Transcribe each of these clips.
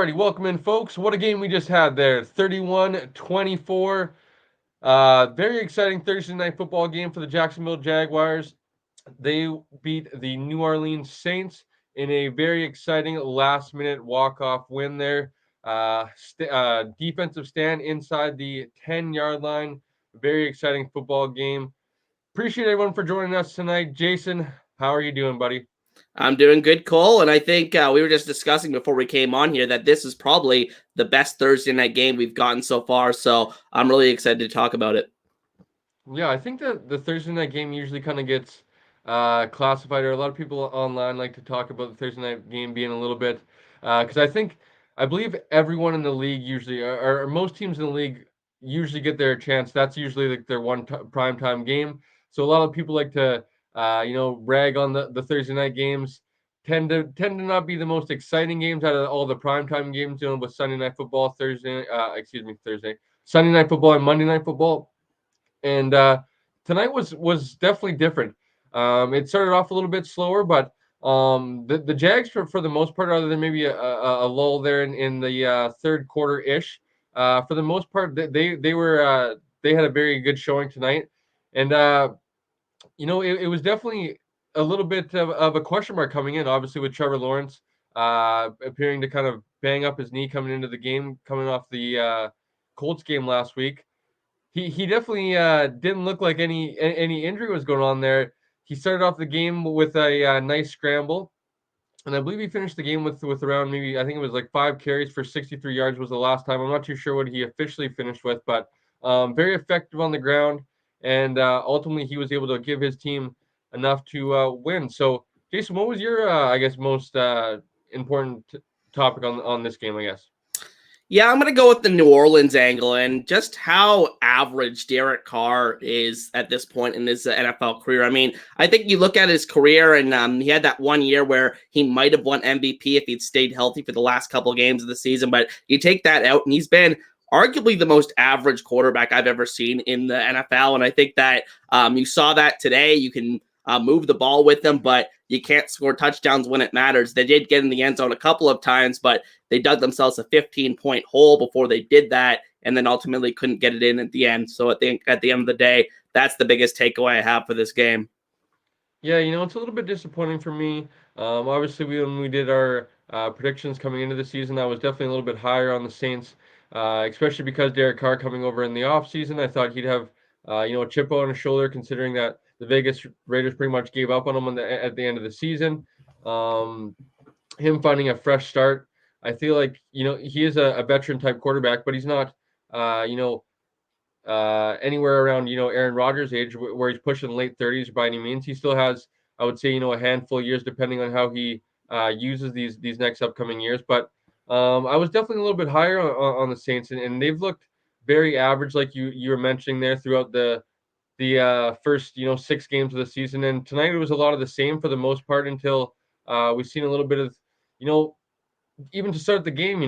Alrighty, welcome in, folks. What a game we just had there. 31-24. Very exciting Thursday night football game for the Jacksonville Jaguars. They beat the New Orleans Saints in a very exciting last-minute walk-off win there. Defensive stand inside the 10-yard line. Very exciting football game. Appreciate everyone for joining us tonight. Jason, how are you doing, buddy? I'm doing good, Cole, and I think we were just discussing before we came on here that this is probably the best Thursday night game we've gotten so far, so I'm really excited to talk about it. Yeah, I think that the Thursday night game usually kind of gets classified, or a lot of people online like to talk about the Thursday night game being a little bit, because I believe everyone in the league usually, or most teams in the league usually get their chance. That's usually like their one prime time game. So a lot of people like to, rag on the Thursday night games. Tend to not be the most exciting games out of all the primetime games, with Sunday night football, Thursday, Sunday night football and Monday night football. And tonight was definitely different. It started off a little bit slower, but the Jags, for the most part, other than maybe a lull there in the third quarter ish, for the most part, they had a very good showing tonight. And it was definitely a little bit of a question mark coming in, obviously, with Trevor Lawrence appearing to kind of bang up his knee coming into the game, coming off the Colts game last week. He definitely didn't look like any injury was going on there. He started off the game with a nice scramble, and I believe he finished the game with around, maybe, I think it was like 5 carries for 63 yards was the last time. I'm not too sure what he officially finished with, but very effective on the ground, and ultimately he was able to give his team enough to win. So, Jason, what was your I guess most important topic on this game, I guess? Yeah, I'm going to go with the New Orleans angle and just how average Derek Carr is at this point in his NFL career. I mean, I think you look at his career, and he had that 1 year where he might have won MVP if he'd stayed healthy for the last couple of games of the season. But you take that out, and he's been arguably the most average quarterback I've ever seen in the NFL. And I think that you saw that today. You can move the ball with them, but you can't score touchdowns when it matters. They did get in the end zone a couple of times, but they dug themselves a 15-point hole before they did that, and then ultimately couldn't get it in at the end. So at the end of the day, that's the biggest takeaway I have for this game. Yeah, it's a little bit disappointing for me. Obviously, when we did our predictions coming into the season, I was definitely a little bit higher on the Saints, especially because Derek Carr coming over in the offseason. I thought he'd have, a chip on his shoulder, considering that the Vegas Raiders pretty much gave up on him at the end of the season. Um, Him finding a fresh start, I feel like, he is a veteran type quarterback, but he's not, uh, you know, anywhere around Aaron Rodgers' age, where he's pushing late 30s by any means. He still has, I would say, a handful of years, depending on how he uses these next upcoming years. But I was definitely a little bit higher on the Saints, and they've looked very average, like you were mentioning there, throughout the first 6 games of the season. And tonight it was a lot of the same for the most part, until we've seen a little bit of you know even to start the game,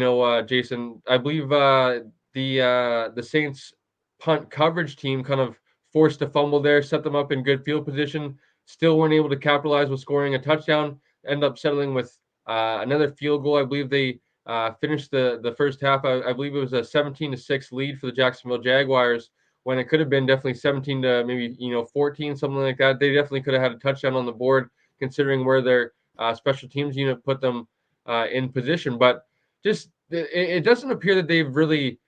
Jason, I believe the Saints punt coverage team kind of forced a fumble there, set them up in good field position. Still weren't able to capitalize with scoring a touchdown. End up settling with another field goal. I believe they finished the first half. I believe it was a 17-6 lead for the Jacksonville Jaguars, when it could have been definitely 17 to maybe 14, something like that. They definitely could have had a touchdown on the board, considering where their special teams unit put them in position. But just it doesn't appear that they've really.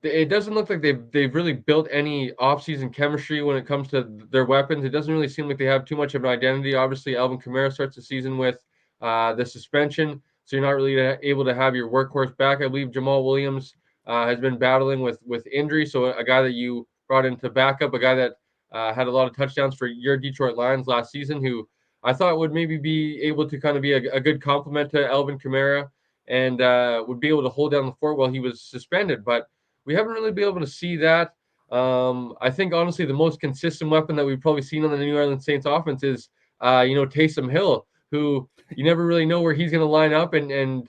It doesn't look like they've really built any offseason chemistry when it comes to their weapons. It doesn't really seem like they have too much of an identity. Obviously, Alvin Kamara starts the season with the suspension, so you're not really able to have your workhorse back. I believe Jamal Williams has been battling with injury, so a guy that you brought into backup, a guy that had a lot of touchdowns for your Detroit Lions last season, who I thought would maybe be able to kind of be a good complement to Alvin Kamara, and would be able to hold down the fort while he was suspended. But we haven't really been able to see that. I think, honestly, the most consistent weapon that we've probably seen on the New Orleans Saints offense is, Taysom Hill, who you never really know where he's going to line up, and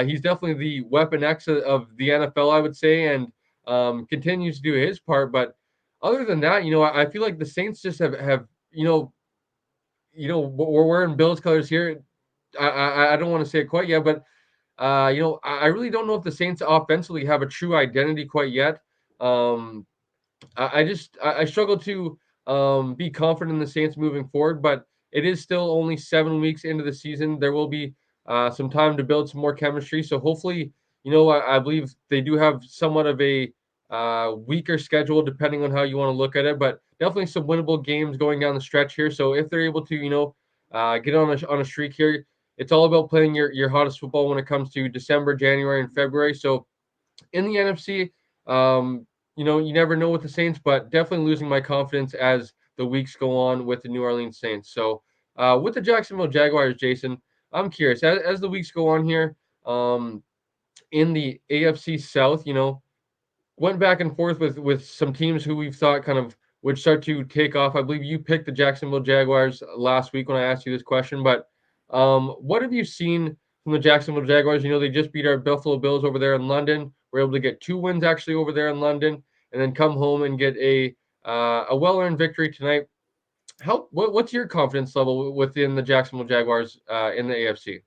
he's definitely the weapon X of the NFL, I would say, and continues to do his part. But other than that, I feel like the Saints just have we're wearing Bills colors here. I don't want to say it quite yet, but I really don't know if the Saints offensively have a true identity quite yet. Um, I struggle to be confident in the Saints moving forward, but it is still only 7 weeks into the season. There will be some time to build some more chemistry. So hopefully, I believe they do have somewhat of a weaker schedule depending on how you want to look at it, but definitely some winnable games going down the stretch here. So if they're able to, get on a streak here, it's all about playing your hottest football when it comes to December, January, and February. So in the NFC. You never know with the Saints, but definitely losing my confidence as the weeks go on with the New Orleans Saints. So with the Jacksonville Jaguars, Jason, I'm curious as the weeks go on here. In the AFC South, went back and forth with some teams who we've thought kind of would start to take off. I believe you picked the Jacksonville Jaguars last week when I asked you this question, but what have you seen from the Jacksonville Jaguars? They just beat our Buffalo Bills over there in London. We're able to get 2 wins actually over there in London, and then come home and get a well-earned victory tonight. What's your confidence level within the Jacksonville Jaguars in the AFC?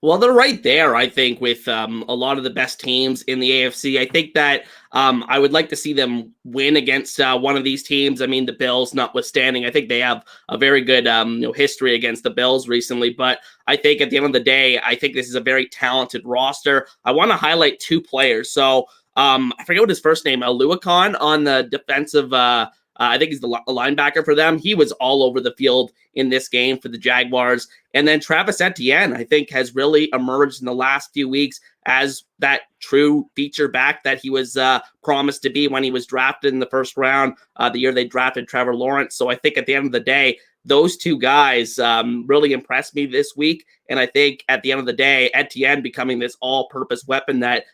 Well, they're right there, I think, with a lot of the best teams in the AFC. I think that I would like to see them win against one of these teams. I mean, the Bills notwithstanding, I think they have a very good history against the Bills recently. But I think at the end of the day, I think this is a very talented roster. I want to highlight two players. So I forget what his first name, Aluakon on the defensive. I think he's the linebacker for them. He was all over the field in this game for the Jaguars. And then Travis Etienne, I think, has really emerged in the last few weeks as that true feature back that he was promised to be when he was drafted in the first round, the year they drafted Trevor Lawrence. So I think at the end of the day, those two guys really impressed me this week. And I think at the end of the day, Etienne becoming this all-purpose weapon that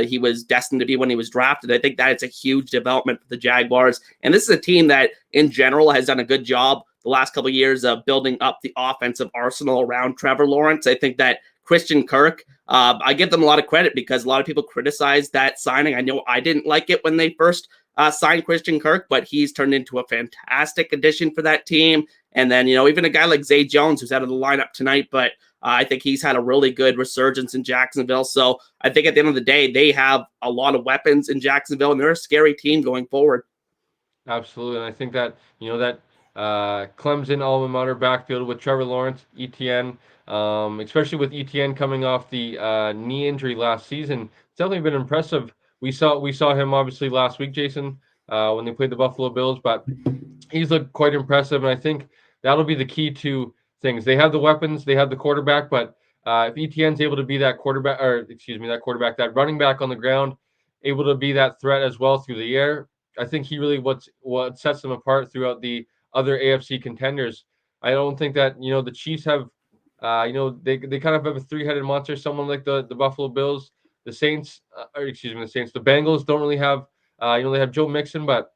he was destined to be when he was drafted, I think that it's a huge development for the Jaguars. And this is a team that, in general, has done a good job the last couple of years of building up the offensive arsenal around Trevor Lawrence. I think that Christian Kirk, I give them a lot of credit because a lot of people criticize that signing. I know I didn't like it when they first signed Christian Kirk, but he's turned into a fantastic addition for that team. And then, even a guy like Zay Jones, who's out of the lineup tonight, but I think he's had a really good resurgence in Jacksonville. So I think at the end of the day, they have a lot of weapons in Jacksonville, and they're a scary team going forward. Absolutely, and I think that that Clemson alma mater backfield with Trevor Lawrence, ETN, especially with ETN coming off the knee injury last season, it's definitely been impressive. We saw him obviously last week, Jason, when they played the Buffalo Bills, but he's looked quite impressive, and I think that'll be the key to things. They have the weapons, they have the quarterback, but if ETN's able to be that quarterback, or excuse me, that running back on the ground, able to be that threat as well through the air, I think he really what sets them apart throughout the other AFC contenders. I don't think that the Chiefs have, they kind of have a three-headed monster. Someone like the Buffalo Bills, the Saints, or excuse me, the Saints, the Bengals don't really have. They have Joe Mixon, but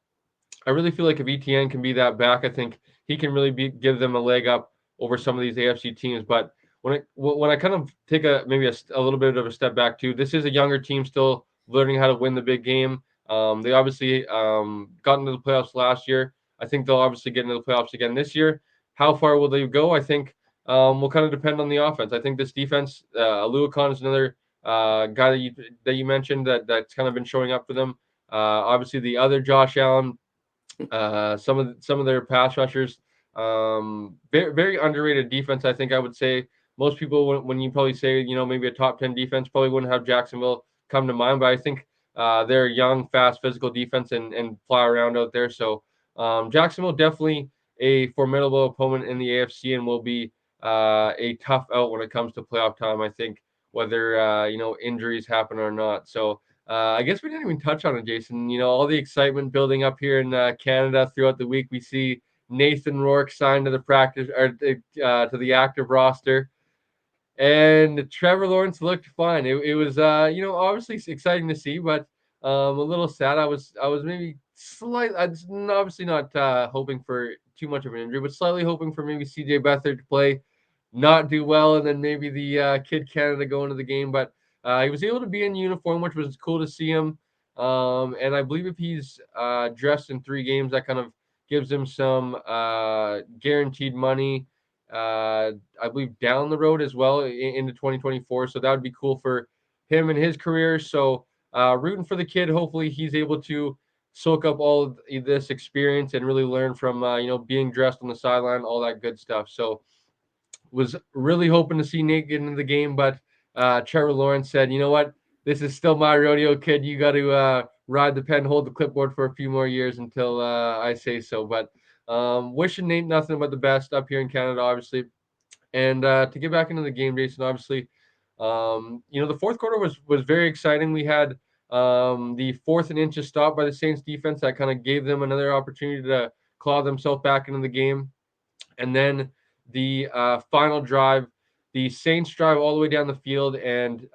I really feel like if ETN can be that back, I think he can really give them a leg up over some of these AFC teams. But when I kind of take maybe a little bit of a step back too, this is a younger team still learning how to win the big game. They obviously got into the playoffs last year. I think they'll obviously get into the playoffs again this year. How far will they go? I think will kind of depend on the offense. I think this defense, Aluakon is another guy that you mentioned that's kind of been showing up for them. Obviously, the other Josh Allen, some of their pass rushers, very, very underrated defense. I think I would say most people when you probably say maybe a top 10 defense probably wouldn't have Jacksonville come to mind, but I think they're a young, fast, physical defense and fly around out there. So Jacksonville definitely a formidable opponent in the AFC and will be a tough out when it comes to playoff time. I think whether injuries happen or not. So I guess we didn't even touch on it, Jason. All the excitement building up here in Canada throughout the week. We see Nathan Rourke signed to the practice or to the active roster, and Trevor Lawrence looked fine. It was obviously exciting to see, but a little sad. I was maybe slightly, obviously not hoping for too much of an injury, but slightly hoping for maybe CJ Beathard to play, not do well, and then maybe the Kid Canada go into the game. But he was able to be in uniform, which was cool to see him. And I believe if he's dressed in 3 games, that kind of gives him some guaranteed money I believe down the road as well into 2024. So that would be cool for him and his career. So rooting for the kid. Hopefully he's able to soak up all of this experience and really learn from being dressed on the sideline, all that good stuff. So was really hoping to see Nate get into the game, but Trevor Lawrence said, "You know what? This is still my rodeo, kid. You got to ride the pen, hold the clipboard for a few more years until I say so." But wishing Nate nothing but the best up here in Canada, obviously. And to get back into the game, Jason, obviously, the fourth quarter was very exciting. We had the fourth and inches stop by the Saints defense that kind of gave them another opportunity to claw themselves back into the game. And then the final drive, the Saints drive all the way down the field. And,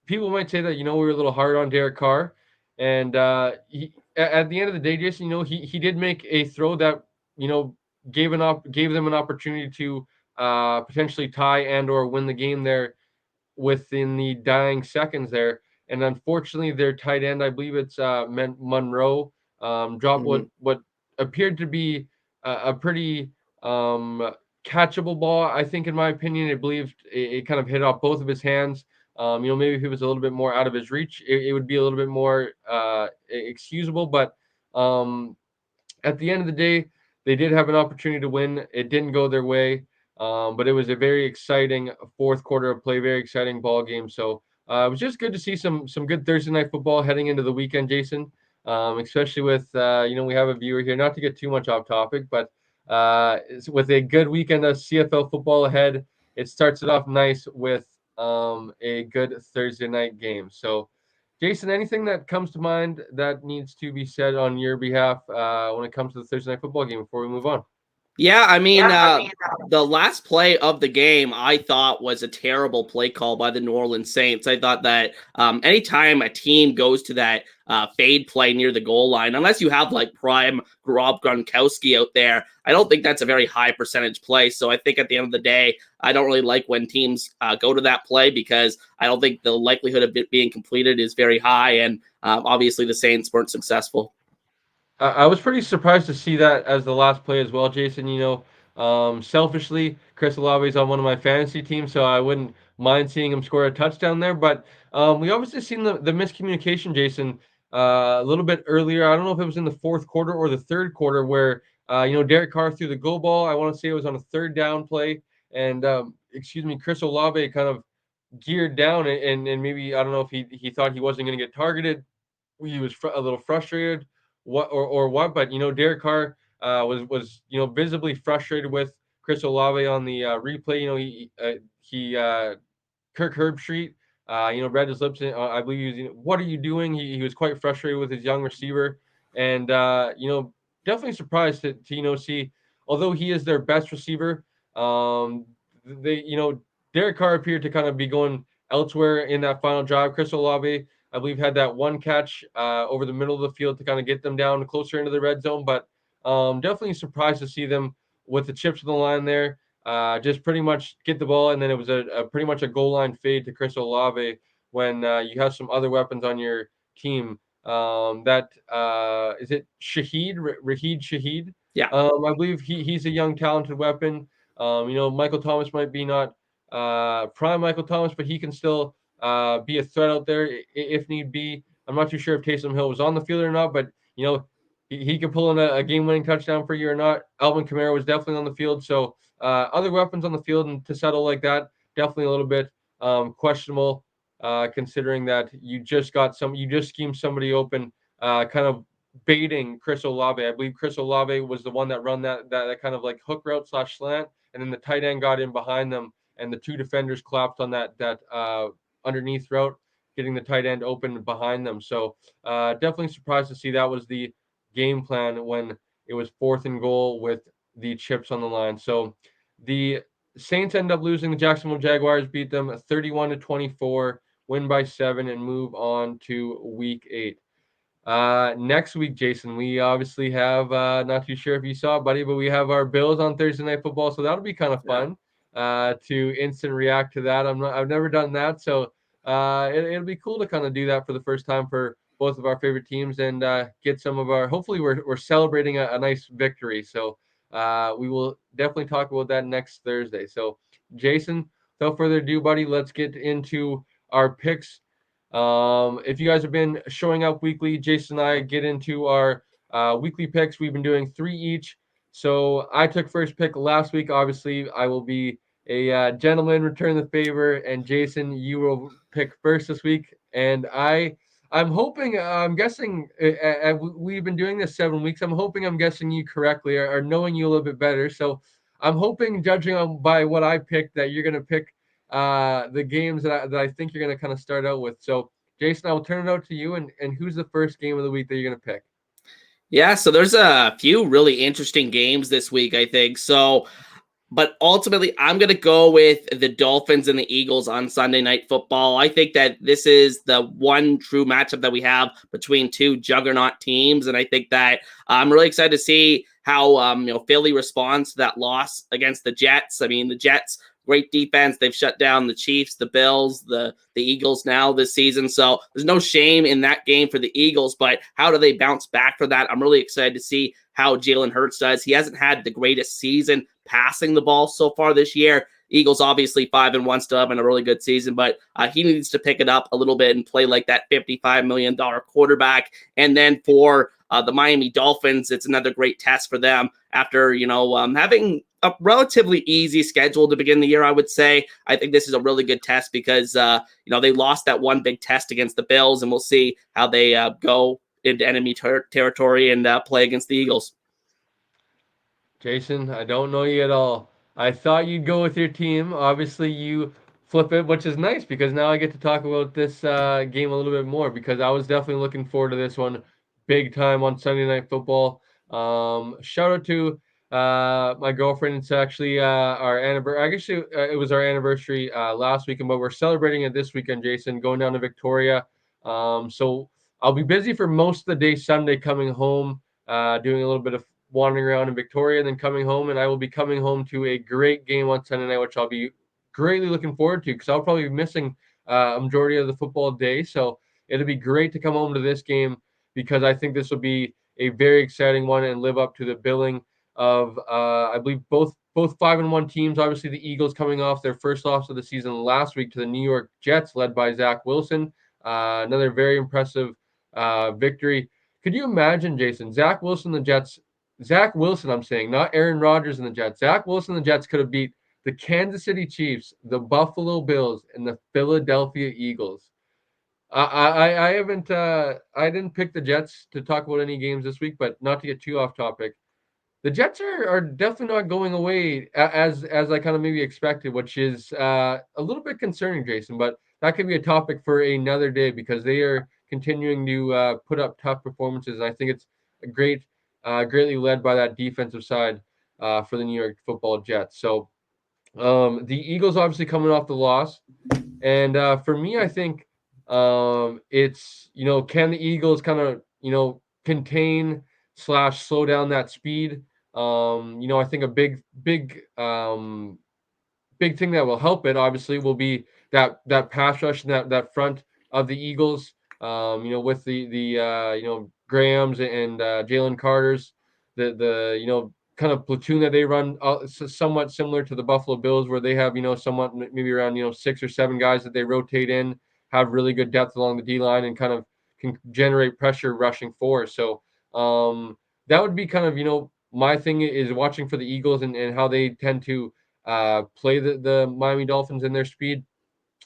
people might say that, we were a little hard on Derek Carr. And at the end of the day, Jason, he did make a throw that, you know, gave them an opportunity to potentially tie and or win the game there within the dying seconds there. And unfortunately, their tight end, I believe it's Monroe, dropped Mhm. what appeared to be a pretty um, catchable ball. I think, in my opinion, I believe it kind of hit off both of his hands. Maybe if he was a little bit more out of his reach, it would be a little bit more excusable. But um, at the end of the day, they did have an opportunity to win. It didn't go their way, but it was a very exciting fourth quarter of play, very exciting ball game. So it was just good to see some good Thursday night football heading into the weekend, Jason. Especially with we have a viewer here. Not to get too much off topic, but with a good weekend of CFL football ahead, it starts it off nice with a good Thursday night game. So Jason, anything that comes to mind that needs to be said on your behalf when it comes to the Thursday night football game before we move on? Yeah, I mean, the last play of the game I thought was a terrible play call by the New Orleans Saints. I thought that anytime a team goes to that fade play near the goal line, unless you have like prime Rob Gronkowski out there, I don't think that's a very high percentage play. So I think at the end of the day, I don't really like when teams go to that play because I don't think the likelihood of it being completed is very high. And obviously the Saints weren't successful. I was pretty surprised to see that as the last play as well, Jason. Selfishly, Chris Olave is on one of my fantasy teams, so I wouldn't mind seeing him score a touchdown there. But we obviously seen the miscommunication, Jason, a little bit earlier. I don't know if it was in the fourth quarter or the third quarter where, Derek Carr threw the go ball. I want to say it was on a third down play. And, Chris Olave kind of geared down and maybe, I don't know if he thought he wasn't going to get targeted, he was a little frustrated, or what. But Derek Carr was visibly frustrated with Chris Olave on the replay. He Kirk Herbstreit, read his lips. I believe he was, what are you doing? He was quite frustrated with his young receiver, and definitely surprised to see, although he is their best receiver, they Derek Carr appeared to kind of be going elsewhere in that final drive. Chris Olave, I believe, had that one catch over the middle of the field to kind of get them down closer into the red zone, but definitely surprised to see them with the chips on the line there. Just pretty much get the ball, and then it was a pretty much a goal line fade to Chris Olave when you have some other weapons on your team. That is it Shaheed Raheed Shaheed. Yeah. I believe he's a young talented weapon. Michael Thomas might be not prime Michael Thomas, but he can still be a threat out there if need be. I'm not too sure if Taysom Hill was on the field or not, but he could pull in a game-winning touchdown for you or not. Alvin Kamara was definitely on the field, so other weapons on the field and to settle like that, definitely a little bit questionable, considering that you just schemed somebody open, kind of baiting Chris Olave. I believe Chris Olave was the one that run that kind of like hook route / slant, and then the tight end got in behind them, and the two defenders collapsed on that underneath route, getting the tight end open behind them. So definitely surprised to see that was the game plan when it was fourth and goal with the chips on the line. So the Saints end up losing. The Jacksonville Jaguars beat them 31-24, win by 7, and move on to week 8. Next week, Jason, we obviously have not too sure if you saw it, buddy, but we have our Bills on Thursday Night Football, so that'll be kind of Yeah. fun to instant react to that. I've never done that, so it'll be cool to kind of do that for the first time for both of our favorite teams and get some of our. Hopefully, we're celebrating a nice victory. So we will definitely talk about that next Thursday. So, Jason, without further ado, buddy, let's get into our picks. If you guys have been showing up weekly, Jason and I get into our weekly picks. We've been doing 3 each. So I took first pick last week. Obviously, I will be a gentleman, return the favor, and Jason, you will pick first this week. And I'm hoping, I'm guessing, we've been doing this 7 weeks. I'm hoping I'm guessing you correctly, or knowing you a little bit better. So I'm hoping, judging on by what I picked, that you're gonna pick the games that I think you're gonna kind of start out with. So Jason, I will turn it out to you, and who's the first game of the week that you're gonna pick? Yeah, so there's a few really interesting games this week, I think. But ultimately, I'm going to go with the Dolphins and the Eagles on Sunday Night Football. I think that this is the one true matchup that we have between two juggernaut teams, and I think that I'm really excited to see how Philly responds to that loss against the Jets. I mean, the Jets, great defense. They've shut down the Chiefs, the Bills, the Eagles now this season. So there's no shame in that game for the Eagles, but how do they bounce back for that? I'm really excited to see how Jalen Hurts does. He hasn't had the greatest season passing the ball so far this year. Eagles obviously 5-1, still having a really good season, but he needs to pick it up a little bit and play like that $55 million quarterback. And then for the Miami Dolphins, it's another great test for them after having a relatively easy schedule to begin the year. I would say I think this is a really good test because they lost that one big test against the Bills, and we'll see how they go into enemy territory and play against the Eagles. Jason, I don't know you at all. I thought you'd go with your team. Obviously, you flip it, which is nice because now I get to talk about this game a little bit more because I was definitely looking forward to this one big time on Sunday Night Football. Shout out to my girlfriend. It's actually our anniversary. Actually, it was our anniversary last weekend, but we're celebrating it this weekend, Jason, going down to Victoria. So I'll be busy for most of the day Sunday coming home, doing a little bit of wandering around in Victoria, and then coming home. And I will be coming home to a great game on Sunday night, which I'll be greatly looking forward to because I'll probably be missing a majority of the football day. So it'll be great to come home to this game because I think this will be a very exciting one and live up to the billing of I believe both 5-1 teams. Obviously, the Eagles coming off their first loss of the season last week to the New York Jets, led by Zach Wilson. Another very impressive victory. Could you imagine, Jason? Zach Wilson, I'm saying, not Aaron Rodgers and the Jets. Zach Wilson and the Jets could have beat the Kansas City Chiefs, the Buffalo Bills, and the Philadelphia Eagles. I haven't I didn't pick the Jets to talk about any games this week, but not to get too off topic. The Jets are definitely not going away as I kind of maybe expected, which is a little bit concerning, Jason. But that could be a topic for another day because they are continuing to put up tough performances. And I think it's a greatly led by that defensive side for the New York Football Jets. So the Eagles obviously coming off the loss, and for me, I think it's can the Eagles kind of contain slash slow down that speed? I think a big thing that will help it obviously will be that pass rush and that front of the Eagles. With the Grahams and Jalen Carter's the kind of platoon that they run, somewhat similar to the Buffalo Bills, where they have somewhat maybe around 6 or 7 guys that they rotate in, have really good depth along the D line, and kind of can generate pressure rushing forward. So that would be kind of my thing is watching for the Eagles and how they tend to play the Miami Dolphins in their speed.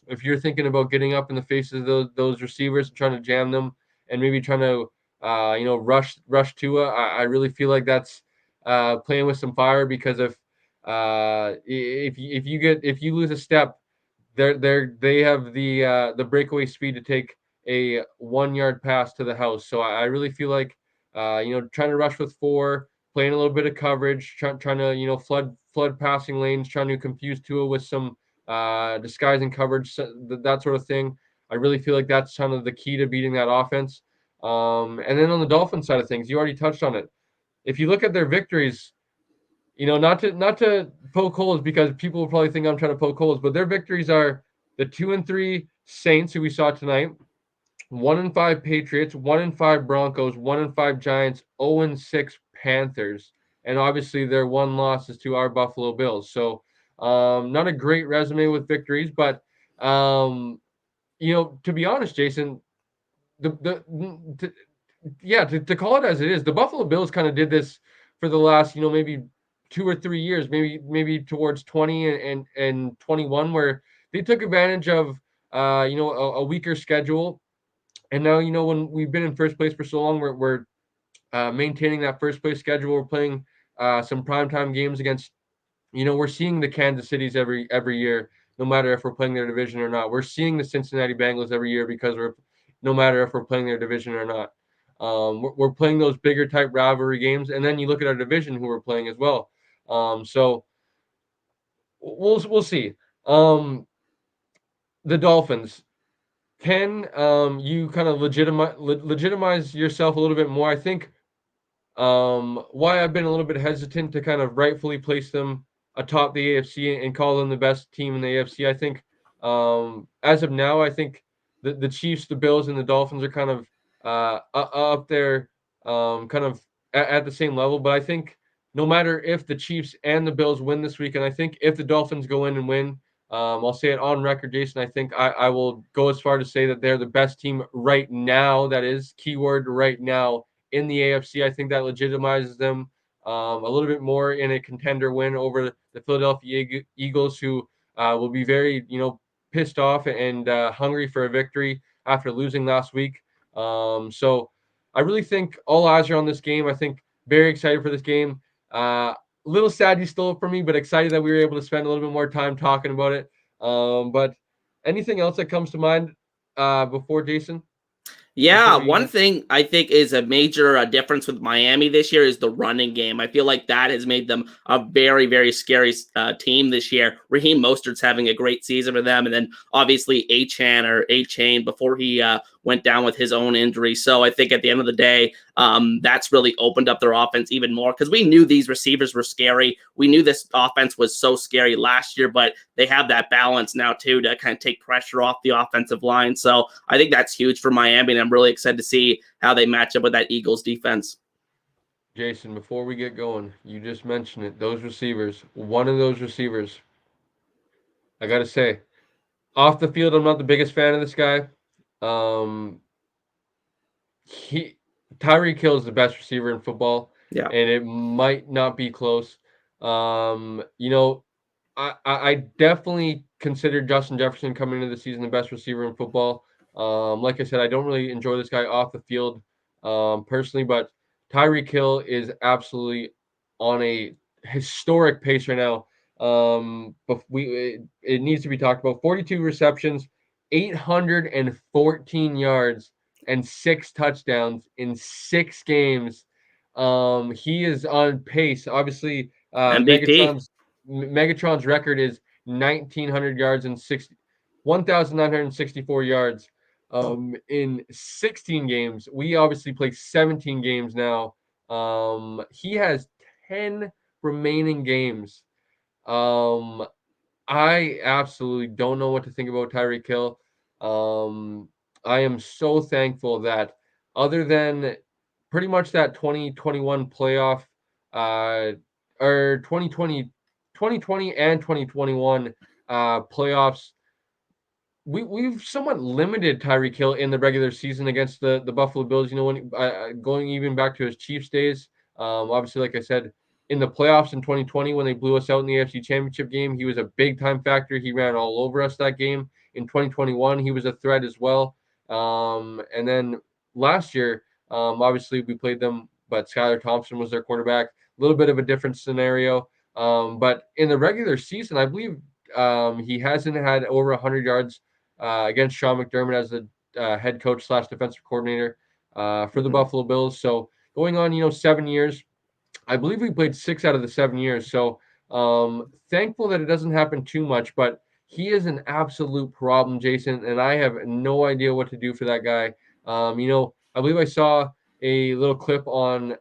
If you're thinking about getting up in the faces of those receivers and trying to jam them and maybe trying to rush Tua, I really feel like that's playing with some fire because if you lose a step, they have the breakaway speed to take a 1 yard pass to the house. So I really feel like trying to rush with 4, playing a little bit of coverage, trying to flood passing lanes, trying to confuse Tua with some disguising coverage, that sort of thing. I really feel like that's kind of the key to beating that offense. And then on the Dolphins side of things, you already touched on it. If you look at their victories, not to poke holes because people will probably think I'm trying to poke holes, but their victories are the 2-3 Saints, who we saw tonight, 1-5 Patriots, 1-5 Broncos, 1-5 Giants, 0-6 Panthers. and obviously their one loss is to our Buffalo Bills. So not a great resume with victories, but to be honest, Jason, the yeah, to call it as it is, the Buffalo Bills kind of did this for the last, maybe 2 or 3 years, maybe towards 20 and 21, where they took advantage of a weaker schedule. And now, when we've been in first place for so long, we're maintaining that first place schedule. We're playing some primetime games against, we're seeing the Kansas Cities every year, no matter if we're playing their division or not. We're seeing the Cincinnati Bengals every year because no matter if we're playing their division or not. We're playing those bigger type rivalry games, and then you look at our division who we're playing as well. So we'll see. The Dolphins. Can you kind of legitimize yourself a little bit more? I think why I've been a little bit hesitant to kind of rightfully place them atop the AFC and call them the best team in the AFC. I think as of now, I think the Chiefs, the Bills, and the Dolphins are kind of up there, kind of at the same level. But I think no matter if the Chiefs and the Bills win this week, and I think if the Dolphins go in and win, I'll say it on record, Jason. I think I will go as far to say that they're the best team right now. That is keyword right now in the AFC. I think that legitimizes them a little bit more in a contender win over the Philadelphia Eagles, who will be very, pissed off and hungry for a victory after losing last week. So I really think all eyes are on this game. I think very excited for this game. A little sad you stole it from me, but excited that we were able to spend a little bit more time talking about it. But anything else that comes to mind before Jason? Yeah, Before we one thing I think is a major difference with Miami this year is the running game. I feel like that has made them a very, very scary team this year. Raheem Mostert's having a great season for them, and then obviously Achan or A-Chain before he went down with his own injury. So I think at the end of the day, that's really opened up their offense even more because we knew these receivers were scary. We knew this offense was so scary last year, but they have that balance now too to kind of take pressure off the offensive line. So I think that's huge for Miami, and I'm really excited to see how they match up with that Eagles defense. Jason, before we get going, you just mentioned it. Those receivers, one of those receivers, I got to say, off the field, I'm not the biggest fan of this guy. Um, he Tyreek Hill is the best receiver in football, Yeah. and it might not be close. Um, you know, I definitely consider Justin Jefferson coming into the season the best receiver in football. Like I said, I don't really enjoy this guy off the field personally, but Tyreek Hill is absolutely on a historic pace right now. But it needs to be talked about. 42 receptions, 814 yards, and 6 touchdowns in 6 games. He is on pace. Obviously, MVP. Megatron's record is 1,900 yards and 1,964 yards in 16 games. We obviously play 17 games now. He has 10 remaining games. Um, I absolutely don't know what to think about Tyreek Hill. Um, I am so thankful that other than pretty much that 2021 playoff, uh, or 2020 and 2021 playoffs, we've somewhat limited Tyreek Hill in the regular season against the Buffalo Bills. When going even back to his Chiefs days, obviously, like I said, in the playoffs in 2020 when they blew us out in the AFC Championship game, he was a big time factor. He ran all over us that game. In 2021, he was a threat as well. And then last year, obviously we played them, but Skylar Thompson was their quarterback. A little bit of a different scenario. But in the regular season, I believe he hasn't had over 100 yards against Sean McDermott as the head coach / defensive coordinator for the Mhm. Buffalo Bills. So going on, 7 years. I believe we played 6 out of the 7 years. So thankful that it doesn't happen too much, but he is an absolute problem, Jason, and I have no idea what to do for that guy. I believe I saw a little clip on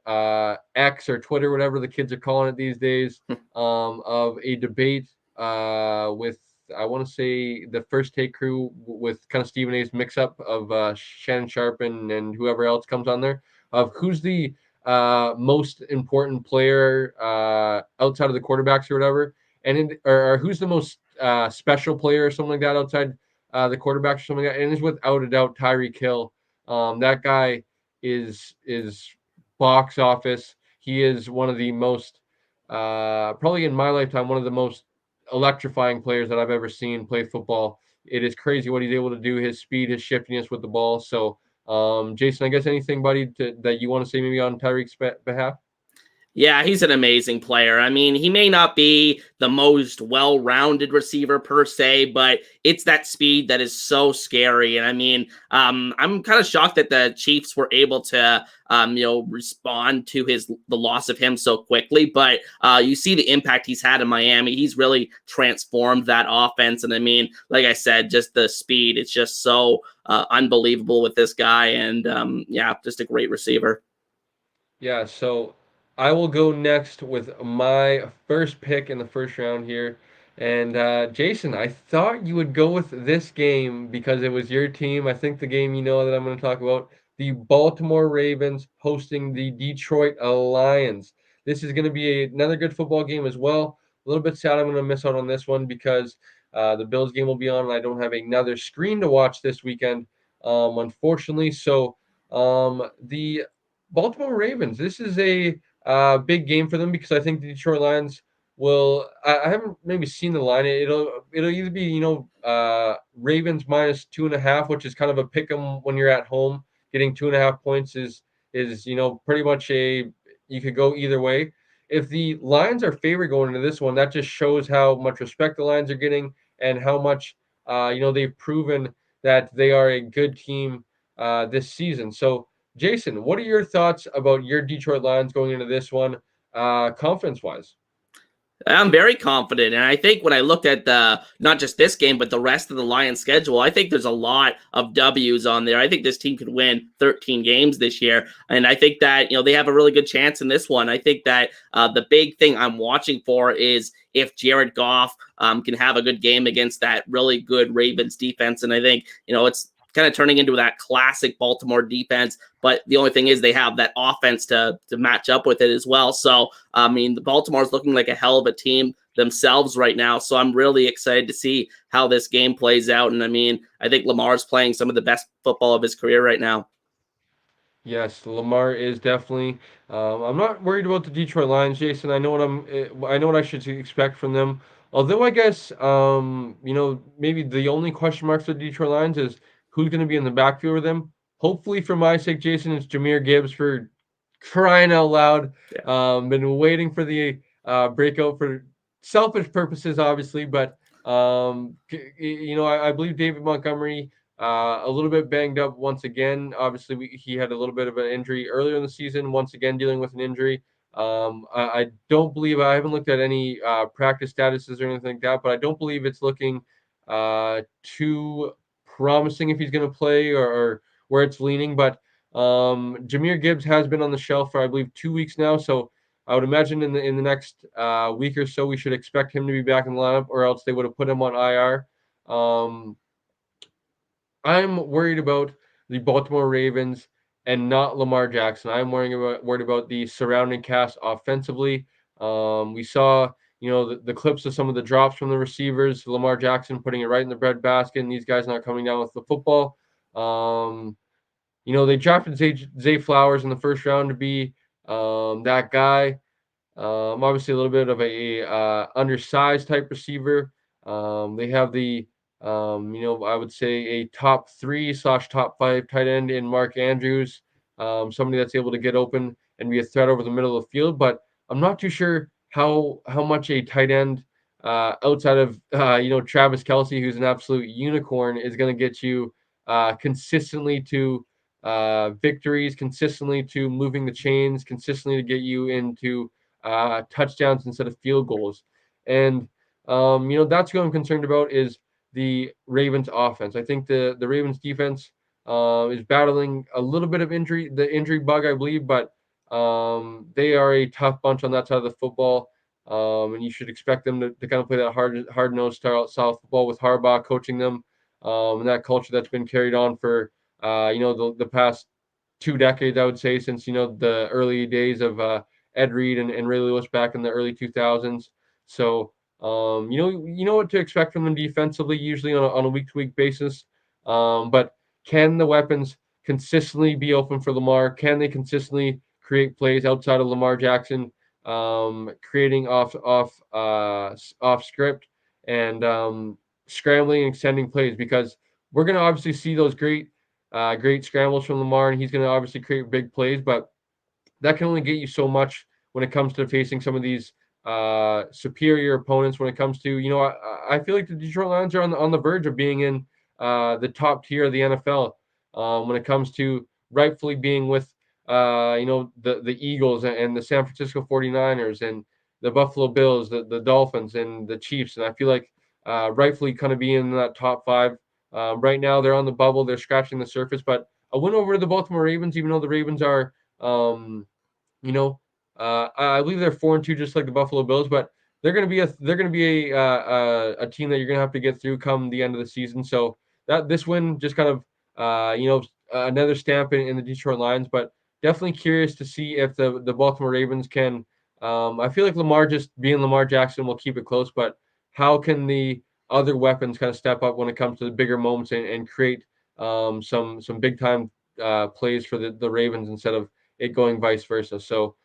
X or Twitter, whatever the kids are calling it these days, of a debate with, I want to say, the First Take crew with kind of Stephen A's mix up of Shannon Sharp and whoever else comes on there, of who's the most important player outside of the quarterbacks or whatever, or who's the most special player or something like that outside the quarterbacks or something like that, and it's without a doubt Tyreek Hill. That guy is box office. He is one of the most probably in my lifetime one of the most electrifying players that I've ever seen play football. It is crazy what he's able to do. His speed, his shiftiness with the ball. So, Jason, I guess anything, buddy, that you want to say maybe on Tyreek's behalf? Yeah, he's an amazing player. I mean, he may not be the most well-rounded receiver per se, but it's that speed that is so scary. And I mean, I'm kind of shocked that the Chiefs were able to, respond to the loss of him so quickly. But you see the impact he's had in Miami. He's really transformed that offense. And I mean, like I said, just the speed. It's just so unbelievable with this guy. And yeah, just a great receiver. Yeah, so I will go next with my first pick in the first round here. And Jason, I thought you would go with this game because it was your team. I think the game you know that I'm going to talk about, the Baltimore Ravens hosting the Detroit Lions. This is going to be another good football game as well. A little bit sad I'm going to miss out on this one because the Bills game will be on and I don't have another screen to watch this weekend, unfortunately. So the Baltimore Ravens. This is a big game for them because I think the Detroit Lions will. I haven't maybe seen the line. It'll either be Ravens minus 2.5, which is kind of a pick 'em when you're at home. Getting 2.5 points is pretty much a you could go either way. If the Lions are favored going into this one, that just shows how much respect the Lions are getting and how much they've proven that they are a good team this season. So Jason, what are your thoughts about your Detroit Lions going into this one, confidence wise? I'm very confident. And I think when I looked at the not just this game, but the rest of the Lions schedule, I think there's a lot of W's on there. I think this team could win 13 games this year. And I think that, they have a really good chance in this one. I think that the big thing I'm watching for is if Jared Goff can have a good game against that really good Ravens defense. And I think, it's kind of turning into that classic Baltimore defense. But the only thing is they have that offense to match up with it as well. So, I mean, the Baltimore's looking like a hell of a team themselves right now. So I'm really excited to see how this game plays out. And I mean, I think Lamar's playing some of the best football of his career right now. Yes, Lamar is definitely. I'm not worried about the Detroit Lions, Jason. I know what I should expect from them. Although I guess, maybe the only question marks for the Detroit Lions is who's going to be in the backfield with them. Hopefully, for my sake, Jason, it's Jameer Gibbs for crying out loud. Yeah. Been waiting for the breakout for selfish purposes, obviously, but I believe David Montgomery a little bit banged up once again. Obviously, he had a little bit of an injury earlier in the season. Once again, dealing with an injury. I don't believe I haven't looked at any practice statuses or anything like that, but I don't believe it's looking too promising if he's going to play or where it's leaning. But Jameer Gibbs has been on the shelf for I believe 2 weeks now, so I would imagine in the next week or so we should expect him to be back in the lineup, or else they would have put him on IR. I'm worried about the Baltimore Ravens and not Lamar Jackson. I'm worried about the surrounding cast offensively. We saw, the clips of some of the drops from the receivers. Lamar Jackson putting it right in the breadbasket, and these guys not coming down with the football. They drafted Zay Flowers in the first round to be that guy. Obviously, a little bit of a undersized type receiver. They have I would say a top three slash top five tight end in Mark Andrews, somebody that's able to get open and be a threat over the middle of the field. But I'm not too sure how much a tight end outside of Travis Kelsey, who's an absolute unicorn, is going to get you consistently to victories, consistently to moving the chains, consistently to get you into touchdowns instead of field goals. And that's what I'm concerned about is the Ravens offense. I think the Ravens defense is battling a little bit of the injury bug, I believe, but they are a tough bunch on that side of the football. And you should expect them to kind of play that hard nosed style football with Harbaugh coaching them, and that culture that's been carried on for the past 2 decades, I would say, since the early days of Ed Reed and Ray Lewis back in the early 2000s. So you know what to expect from them defensively, usually on a week to week basis. But can the weapons consistently be open for Lamar? Can they consistently create plays outside of Lamar Jackson, creating off script and scrambling and extending plays? Because we're going to obviously see those great scrambles from Lamar, and he's going to obviously create big plays, but that can only get you so much when it comes to facing some of these superior opponents. When it comes to, I feel like the Detroit Lions are on the verge of being in the top tier of the NFL when it comes to rightfully being with, the Eagles and the San Francisco 49ers and the Buffalo Bills, the Dolphins and the Chiefs. And I feel like rightfully kind of being in that top five. Right now, they're on the bubble, they're scratching the surface, but a win over the Baltimore Ravens, even though the Ravens are um, you know, I believe they're 4-2, just like the Buffalo Bills, but they're going to be a team that you're going to have to get through come the end of the season. So that this win just kind of another stamp in the Detroit Lions, but definitely curious to see if the Baltimore Ravens can. I feel like Lamar just being Lamar Jackson will keep it close, but how can the other weapons kind of step up when it comes to the bigger moments and create some big time plays for the Ravens instead of it going vice versa. So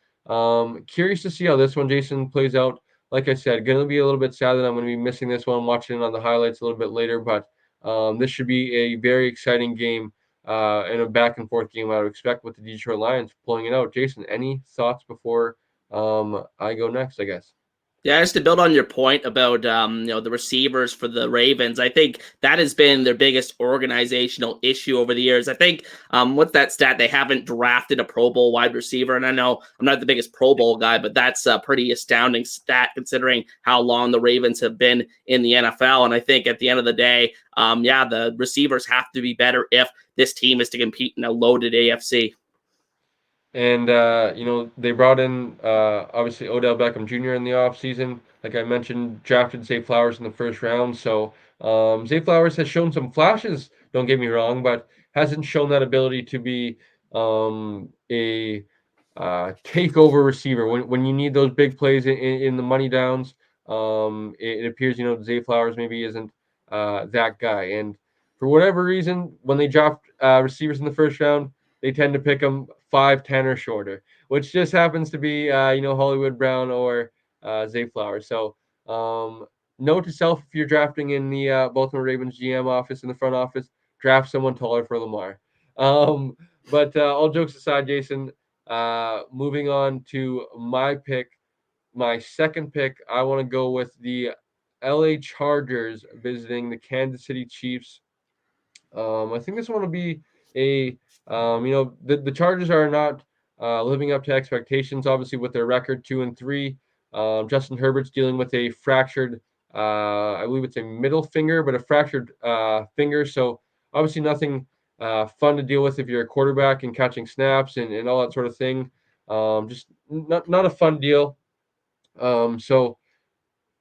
curious to see how this one, Jason, plays out. Like I said, going to be a little bit sad that I'm going to be missing this one, watching it on the highlights a little bit later, but this should be a very exciting game and a back and forth game I would expect with the Detroit Lions pulling it out. Jason, any thoughts before I go next, I guess? Yeah, just to build on your point about the receivers for the Ravens, I think that has been their biggest organizational issue over the years. I think what's that stat? They haven't drafted a Pro Bowl wide receiver, and I know I'm not the biggest Pro Bowl guy, but that's a pretty astounding stat considering how long the Ravens have been in the NFL. And I think at the end of the day, the receivers have to be better if this team is to compete in a loaded AFC. And they brought in obviously Odell Beckham Jr. in the offseason. Like I mentioned, drafted Zay Flowers in the first round. So Zay Flowers has shown some flashes, don't get me wrong, but hasn't shown that ability to be a takeover receiver when you need those big plays in the money downs. It appears Zay Flowers maybe isn't that guy, and for whatever reason, when they draft receivers in the first round, they tend to pick them 5'10" or shorter, which just happens to be Hollywood Brown or Zay Flowers. So note to self: if you're drafting in the Baltimore Ravens GM office in the front office, draft someone taller for Lamar. But all jokes aside, Jason, moving on to my pick, my second pick, I want to go with the LA Chargers visiting the Kansas City Chiefs. I think this one will be a, the Chargers are not living up to expectations, obviously, with their record 2-3. Justin Herbert's dealing with a fractured, I believe it's a middle finger, but a fractured finger. So obviously nothing fun to deal with if you're a quarterback and catching snaps and all that sort of thing. Just not a fun deal. So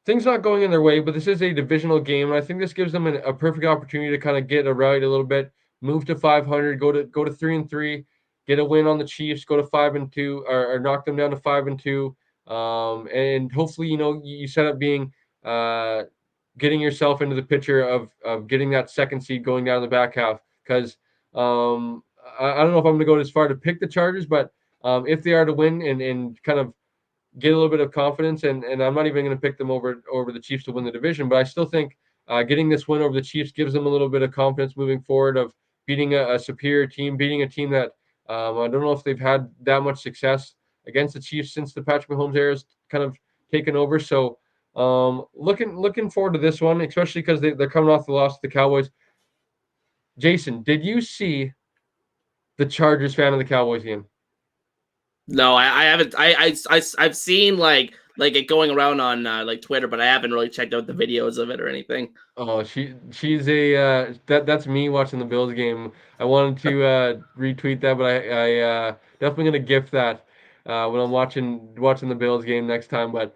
things not going in their way, but this is a divisional game, and I think this gives them a perfect opportunity to kind of get a ride a little bit, move to 500, go to 3-3, get a win on the Chiefs, go to 5-2, or knock them down to 5-2, and hopefully you set up being getting yourself into the picture of getting that second seed going down the back half because I don't know if I'm going to go as far to pick the Chargers, but if they are to win and kind of get a little bit of confidence, and I'm not even going to pick them over the Chiefs to win the division, but I still think getting this win over the Chiefs gives them a little bit of confidence moving forward of beating a superior team, beating a team that I don't know if they've had that much success against the Chiefs since the Patrick Mahomes era has kind of taken over. So looking forward to this one, especially because they're coming off the loss to the Cowboys. Jason, did you see the Chargers fan of the Cowboys game? No, I haven't. I've seen like it going around on like Twitter, but I haven't really checked out the videos of it or anything. Oh, she's a that's me watching the Bills game. I wanted to retweet that, but I definitely gonna gift that when I'm watching the Bills game next time. But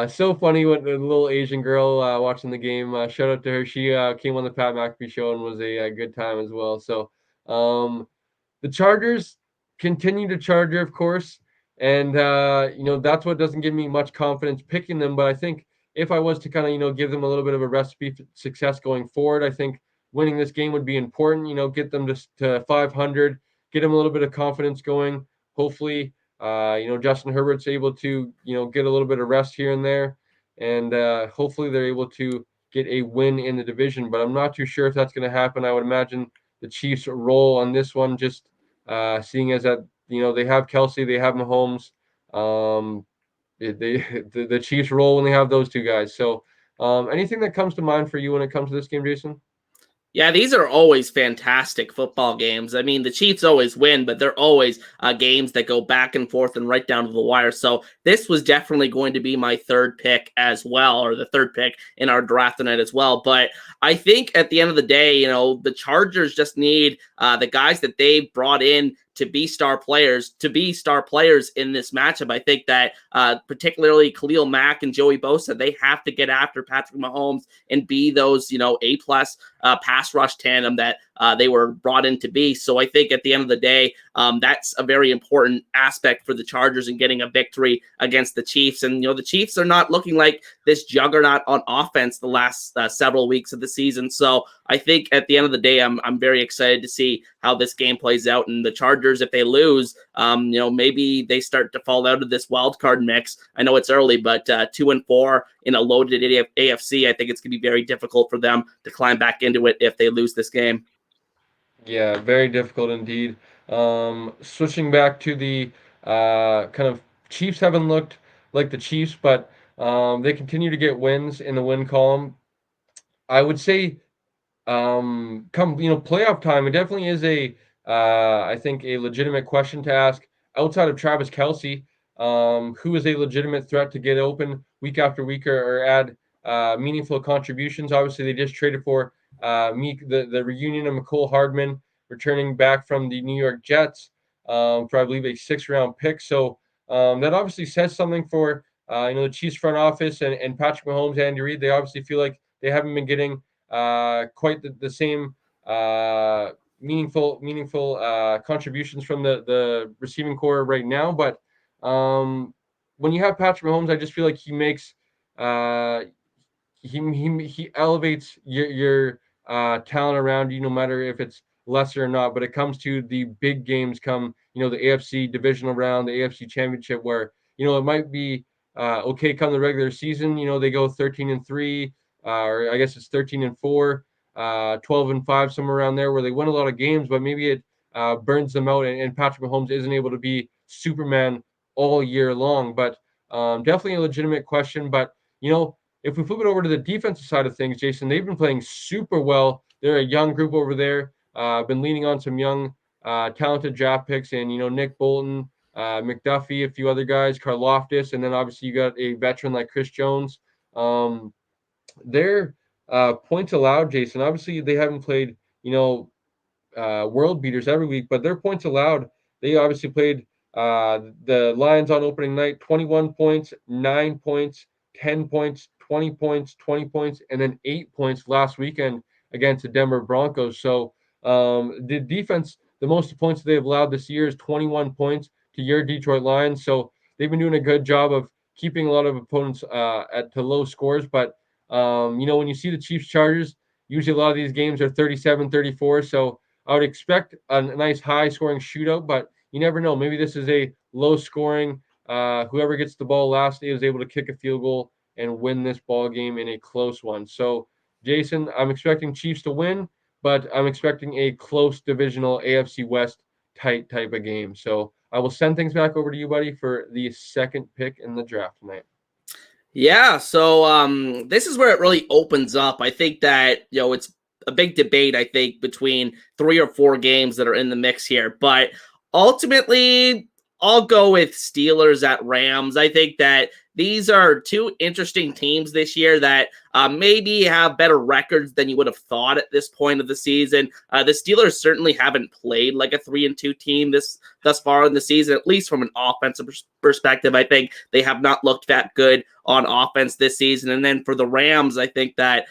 so funny with the little Asian girl watching the game. Shout out to her. She came on the Pat McAfee show and was a good time as well. So the Chargers, continue to Charger, of course, and that's what doesn't give me much confidence picking them. But I think if I was to kind of give them a little bit of a recipe for success going forward, I think winning this game would be important. Get them to 500, get them a little bit of confidence going. Hopefully, Justin Herbert's able to get a little bit of rest here and there, and hopefully they're able to get a win in the division. But I'm not too sure if that's going to happen. I would imagine the Chiefs roll on this one, just seeing as that they have Kelsey, they have Mahomes. The Chiefs roll when they have those two guys. So, anything that comes to mind for you when it comes to this game, Jason? Yeah, these are always fantastic football games. I mean, the Chiefs always win, but they're always games that go back and forth and right down to the wire. So this was definitely going to be my third pick as well, or the third pick in our draft tonight as well. But I think at the end of the day, the Chargers just need the guys that they brought in to be star players in this matchup. I think that particularly Khalil Mack and Joey Bosa, they have to get after Patrick Mahomes and be those, A+ pass rush tandem that they were brought in to be. So I think at the end of the day, that's a very important aspect for the Chargers in getting a victory against the Chiefs. And, the Chiefs are not looking like this juggernaut on offense the last several weeks of the season. So I think at the end of the day, I'm very excited to see how this game plays out. And the Chargers, if they lose, maybe they start to fall out of this wild card mix. I know it's early, but 2-4 in a loaded AFC, I think it's going to be very difficult for them to climb back into it if they lose this game. Yeah, very difficult indeed. Switching back to the kind of Chiefs haven't looked like the Chiefs, but they continue to get wins in the win column. I would say come playoff time, it definitely is I think a legitimate question to ask outside of Travis Kelsey, who is a legitimate threat to get open week after week or add meaningful contributions. Obviously, they just traded for the reunion of McCole Hardman returning back from the New York Jets for I believe a 6th-round pick. So that obviously says something for the Chiefs front office and Patrick Mahomes, Andy Reid. They obviously feel like they haven't been getting quite the same meaningful contributions from the receiving core right now. But when you have Patrick Mahomes, I just feel like he makes he elevates your talent around you, no matter if it's lesser or not. But it comes to the big games, come the AFC divisional round, the AFC championship, where it might be okay come the regular season. They go 13-3, or I guess it's 13-4, 12-5, somewhere around there, where they win a lot of games, but maybe it burns them out, and Patrick Mahomes isn't able to be Superman all year long. But definitely a legitimate question. But if we flip it over to the defensive side of things, Jason, they've been playing super well. They're a young group over there. Been leaning on some young, talented draft picks, and Nick Bolton, McDuffie, a few other guys, Karlaftis, and then obviously you got a veteran like Chris Jones. Their points allowed, Jason. Obviously, they haven't played world beaters every week, but their points allowed. They obviously played the Lions on opening night, 21 points, 9 points, 10 points, 20 points, 20 points, and then 8 points last weekend against the Denver Broncos. So the defense, the most points they've allowed this year is 21 points to your Detroit Lions. So they've been doing a good job of keeping a lot of opponents to low scores. But, when you see the Chiefs Chargers, usually a lot of these games are 37-34. So I would expect a nice high-scoring shootout, but you never know. Maybe this is a low-scoring. Whoever gets the ball last is able to kick a field goal and win this ball game in a close one. So, Jason, I'm expecting Chiefs to win, but I'm expecting a close divisional AFC West tight type of game. So I will send things back over to you, buddy, for the second pick in the draft tonight. Yeah, so this is where it really opens up. I think that, it's a big debate, I think, between 3 or 4 games that are in the mix here. But ultimately, I'll go with Steelers at Rams. I think that these are two interesting teams this year that maybe have better records than you would have thought at this point of the season. The Steelers certainly haven't played like a 3-2 team thus far in the season, at least from an offensive perspective. I think they have not looked that good on offense this season. And then for the Rams, I think that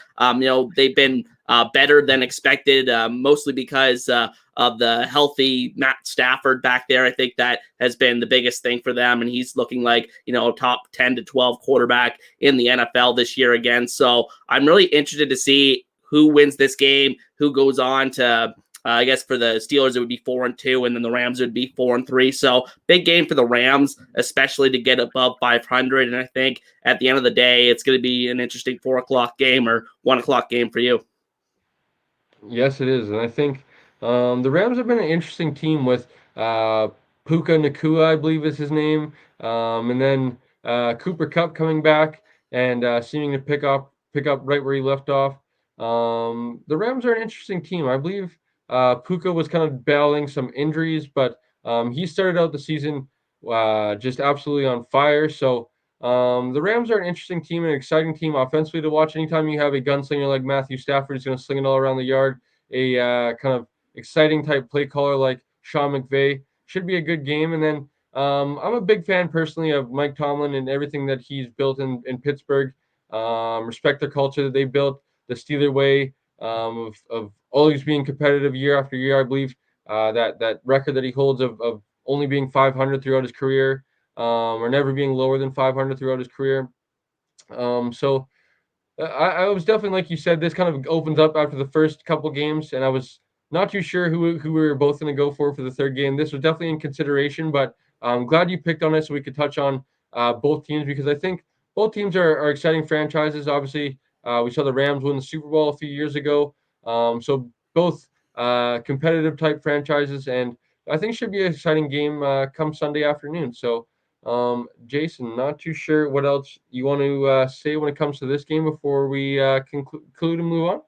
they've been better than expected, mostly because of the healthy Matt Stafford back there. I think that has been the biggest thing for them, and he's looking like, top 10 to 12 quarterback in the NFL this year again. So I'm really interested to see who wins this game, who goes on to I guess for the Steelers, it would be 4-2, and then the Rams would be 4-3. So big game for the Rams, especially to get above 500. And I think at the end of the day, it's going to be an interesting 4 o'clock game or 1 o'clock game for you. Yes, it is, and I think the Rams have been an interesting team with Puka Nakua, I believe is his name, and then Cooper Cup coming back and seeming to pick up right where he left off. The Rams are an interesting team. I believe Puka was kind of battling some injuries, but he started out the season just absolutely on fire. So the Rams are an interesting team, an exciting team offensively to watch. Anytime you have a gunslinger like Matthew Stafford who's going to sling it all around the yard, a kind of exciting type play caller like Sean McVay, should be a good game. And then I'm a big fan personally of Mike Tomlin and everything that he's built in Pittsburgh. Respect the culture that they built, the Steeler way, of always being competitive year after year. I believe that record that he holds of only being 500 throughout his career, or never being lower than 500 throughout his career. So I was definitely, like you said, this kind of opens up after the first couple games, and I was not too sure who we were both going to go for the third game. This was definitely in consideration, but I'm glad you picked on it so we could touch on both teams, because I think both teams are exciting franchises. Obviously, we saw the Rams win the Super Bowl a few years ago, so both competitive type franchises, and I think should be an exciting game come Sunday afternoon. So Jason, not too sure what else you want to say when it comes to this game before we conclude and move on.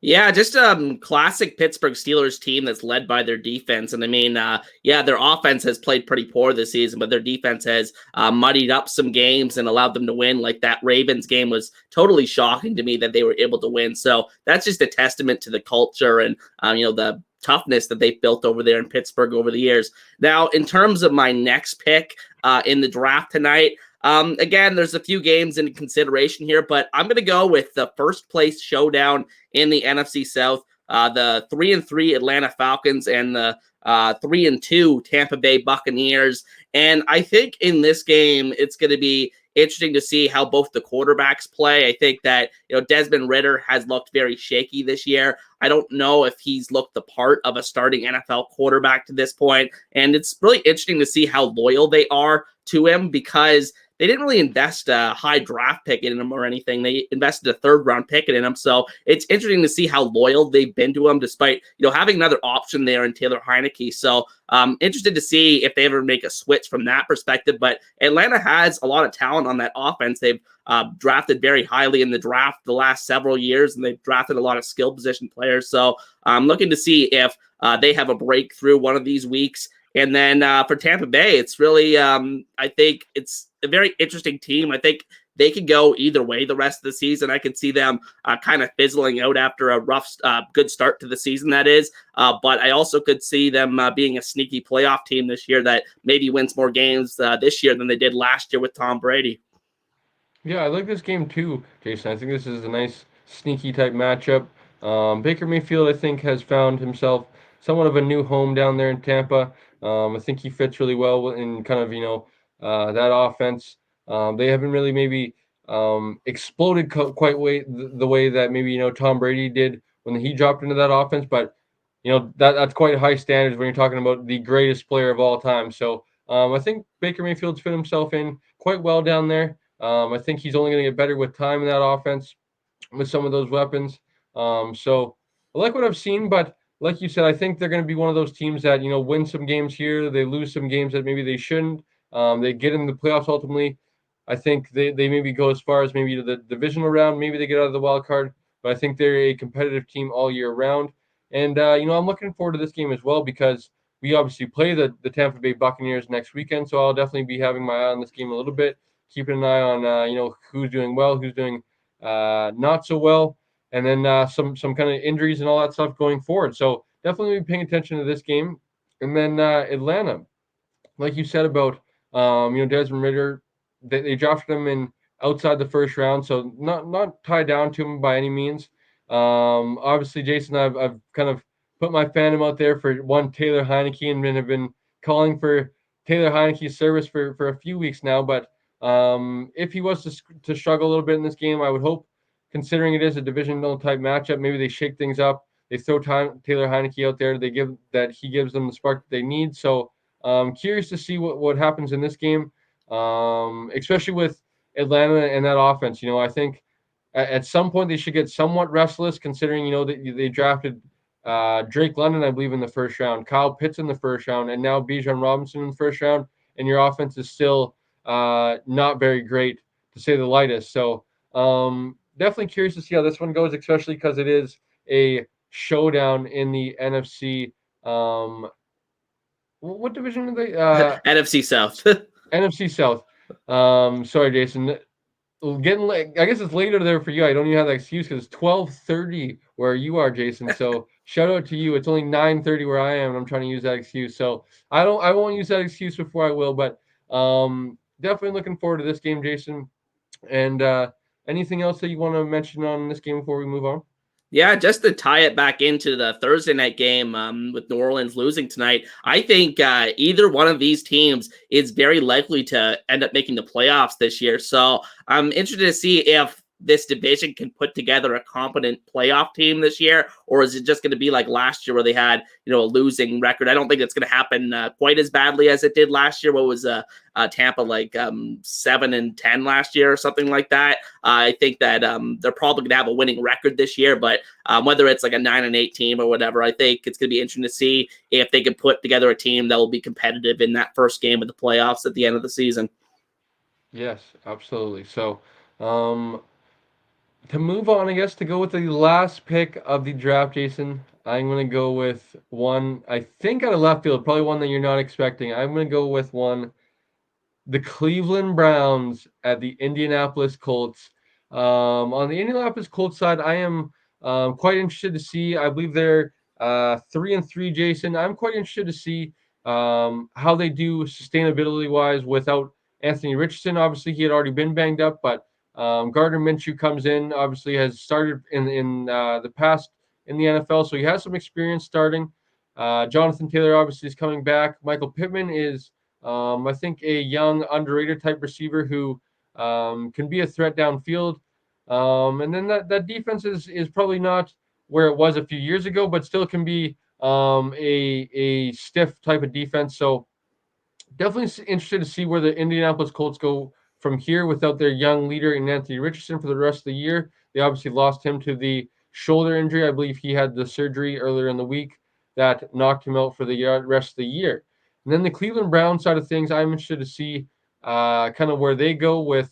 Yeah, just classic Pittsburgh Steelers team that's led by their defense. And I mean, yeah, their offense has played pretty poor this season, but their defense has muddied up some games and allowed them to win. Like that Ravens game was totally shocking to me that they were able to win. So that's just a testament to the culture and, the toughness that they've built over there in Pittsburgh over the years. Now, in terms of my next pick in the draft tonight, again, there's a few games in consideration here, but I'm going to go with the first place showdown in the NFC South, the 3-3 Atlanta Falcons and the 3-2 Tampa Bay Buccaneers. And I think in this game, it's going to be interesting to see how both the quarterbacks play. I think that, Desmond Ridder has looked very shaky this year. I don't know if he's looked the part of a starting NFL quarterback to this point. And it's really interesting to see how loyal they are to him, because they didn't really invest a high draft pick in him or anything. They invested a third-round pick in him. So it's interesting to see how loyal they've been to him, despite having another option there in Taylor Heineke. So interested to see if they ever make a switch from that perspective. But Atlanta has a lot of talent on that offense. They've drafted very highly in the draft the last several years, and they've drafted a lot of skill position players. So I'm looking to see if they have a breakthrough one of these weeks. And then for Tampa Bay, it's really, I think it's a very interesting team. I think they could go either way the rest of the season. I could see them kind of fizzling out after a rough, good start to the season, that is. But I also could see them being a sneaky playoff team this year that maybe wins more games this year than they did last year with Tom Brady. Yeah, I like this game too, Jason. I think this is a nice sneaky type matchup. Baker Mayfield, I think, has found himself somewhat of a new home down there in Tampa. I think he fits really well in kind of that offense. They haven't really maybe exploded quite the way that maybe Tom Brady did when he dropped into that offense, but that's quite high standards when you're talking about the greatest player of all time. So I think Baker Mayfield's fit himself in quite well down there. I think he's only going to get better with time in that offense with some of those weapons. So I like what I've seen, but like you said, I think they're going to be one of those teams that win some games here, they lose some games that maybe they shouldn't. They get in the playoffs ultimately. I think they maybe go as far as maybe to the divisional round. Maybe they get out of the wild card, but I think they're a competitive team all year round. And I'm looking forward to this game as well, because we obviously play the Tampa Bay Buccaneers next weekend. So I'll definitely be having my eye on this game a little bit, keeping an eye on who's doing well, who's doing not so well, and then some kind of injuries and all that stuff going forward. So definitely be paying attention to this game. And then Atlanta, like you said about Desmond Ridder, they drafted him in outside the first round, so not tied down to him by any means. Obviously, Jason, I've kind of put my fandom out there for one Taylor Heineke and have been calling for Taylor Heineke's service for a few weeks now. But if he was to struggle a little bit in this game, I would hope, considering it is a divisional type matchup, maybe they shake things up. They throw Taylor Heineke out there. He gives them the spark that they need. So curious to see what happens in this game, especially with Atlanta and that offense. I think at some point they should get somewhat restless, considering that they drafted Drake London, I believe, in the first round, Kyle Pitts in the first round, and now Bijan Robinson in the first round, and your offense is still not very great, to say the lightest. So definitely curious to see how this one goes, especially because it is a showdown in the NFC. What division are they? NFC South. NFC South. Sorry, Jason. Getting late. I guess it's later there for you. I don't even have that excuse because it's 12:30 where you are, Jason. So shout out to you. It's only 9:30 where I am, and I'm trying to use that excuse. So I won't use that excuse before I will, but definitely looking forward to this game, Jason. And anything else that you want to mention on this game before we move on? Yeah, just to tie it back into the Thursday night game with New Orleans losing tonight, I think either one of these teams is very likely to end up making the playoffs this year. So I'm interested to see if this division can put together a competent playoff team this year, or is it just going to be like last year where they had a losing record? I don't think it's going to happen quite as badly as it did last year. What was Tampa like 7-10 last year or something like that? I think that they're probably going to have a winning record this year, but whether it's like a 9-8 team or whatever, I think it's going to be interesting to see if they can put together a team that will be competitive in that first game of the playoffs at the end of the season. Yes, absolutely. So, to move on, I guess, to go with the last pick of the draft, Jason, I'm going to go with one, I think, out of left field, probably one that you're not expecting. I'm going to go with one, the Cleveland Browns at the Indianapolis Colts. On the Indianapolis Colts side, I am quite interested to see. I believe they're 3-3, Jason. I'm quite interested to see how they do sustainability wise without Anthony Richardson. Obviously, he had already been banged up, but Gardner Minshew comes in. Obviously, has started in the past in the NFL, so he has some experience starting. Jonathan Taylor obviously is coming back. Michael Pittman is I think a young, underrated type receiver who can be a threat downfield. And then that defense is probably not where it was a few years ago, but still can be a stiff type of defense. So definitely interested to see where the Indianapolis Colts go from here without their young leader in Anthony Richardson for the rest of the year. They obviously lost him to the shoulder injury. I believe he had the surgery earlier in the week that knocked him out for the rest of the year. And then the Cleveland Browns side of things, I'm interested to see kind of where they go with,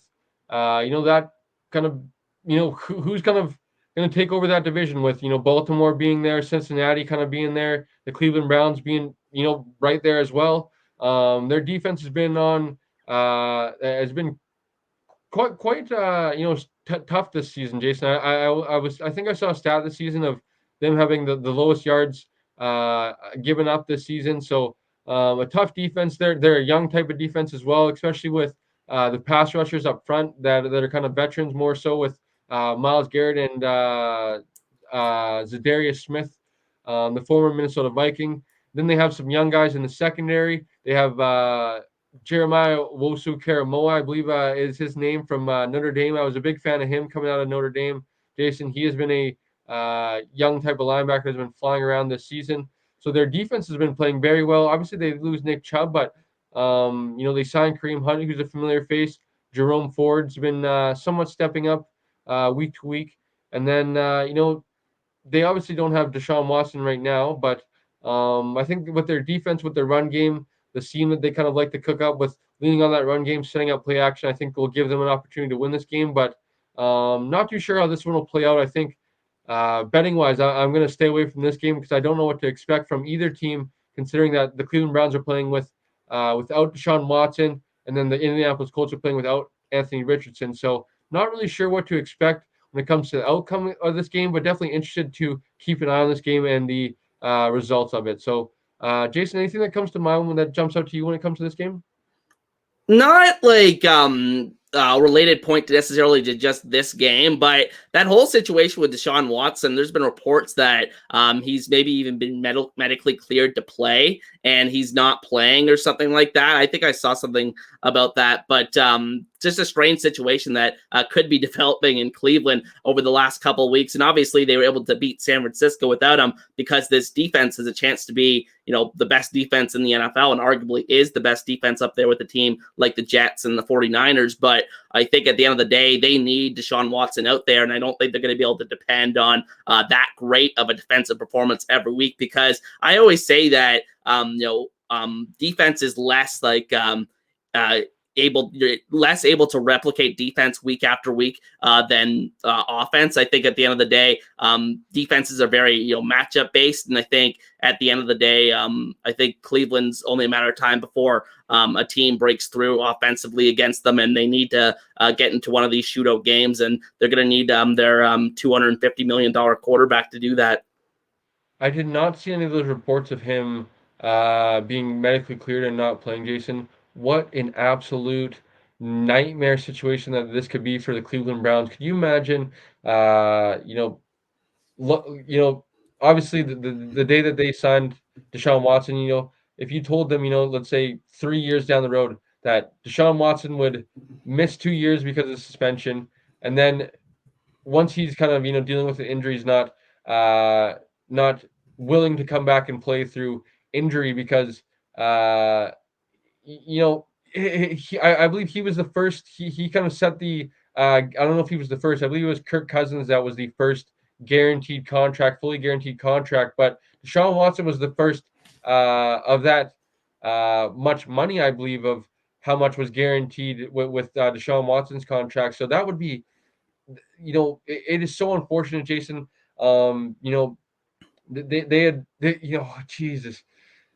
that kind of, who's kind of going to take over that division with, Baltimore being there, Cincinnati kind of being there, the Cleveland Browns being, right there as well. Their defense has been quite tough this season, Jason. I think I saw a stat this season of them having the lowest yards given up this season. So a tough defense there. They're a young type of defense as well, especially with the pass rushers up front that are kind of veterans, more so with Myles Garrett and Zadarius Smith, the former Minnesota Viking. Then they have some young guys in the secondary. They have Jeremiah Wosu-Karamoa, I believe is his name, from Notre Dame. I was a big fan of him coming out of Notre Dame. Jason, he has been a young type of linebacker that's been flying around this season. So their defense has been playing very well. Obviously, they lose Nick Chubb, but they signed Kareem Hunt, who's a familiar face. Jerome Ford's been somewhat stepping up week to week. And then, they obviously don't have Deshaun Watson right now, but I think with their defense, with their run game, the scheme that they kind of like to cook up with leaning on that run game, setting up play action, I think will give them an opportunity to win this game. But not too sure how this one will play out. I think betting wise, I'm going to stay away from this game because I don't know what to expect from either team, considering that the Cleveland Browns are playing without Deshaun Watson, and then the Indianapolis Colts are playing without Anthony Richardson. So not really sure what to expect when it comes to the outcome of this game, but definitely interested to keep an eye on this game and the results of it. So, Jason, anything that comes to mind that jumps out to you when it comes to this game? Not like related point to necessarily to just this game, but that whole situation with Deshaun Watson, there's been reports that he's maybe even been medically cleared to play and he's not playing or something like that. I think I saw something about that, but just a strange situation that could be developing in Cleveland over the last couple of weeks. And obviously they were able to beat San Francisco without him because this defense has a chance to be, the best defense in the NFL and arguably is the best defense up there with a team like the Jets and the 49ers. But I think at the end of the day, they need Deshaun Watson out there, and I don't think they're going to be able to depend on that great of a defensive performance every week, because I always say that defense is less like you're less able to replicate defense week after week than offense. I think at the end of the day, defenses are very matchup based, and I think at the end of the day, I think Cleveland's only a matter of time before a team breaks through offensively against them, and they need to get into one of these shootout games, and they're going to need their $250 million quarterback to do that. I did not see any of those reports of him being medically cleared and not playing, Jason. What an absolute nightmare situation that this could be for the Cleveland Browns. Could you imagine, obviously the day that they signed Deshaun Watson, if you told them, let's say 3 years down the road that Deshaun Watson would miss 2 years because of suspension, and then once he's kind of dealing with the injuries, not willing to come back and play through injury because I believe he was the first. He kind of set the. I don't know if he was the first. I believe it was Kirk Cousins that was the first guaranteed contract, fully guaranteed contract. But Deshaun Watson was the first of that much money, I believe, of how much was guaranteed with Deshaun Watson's contract. So that would be, it is so unfortunate, Jason. Jesus,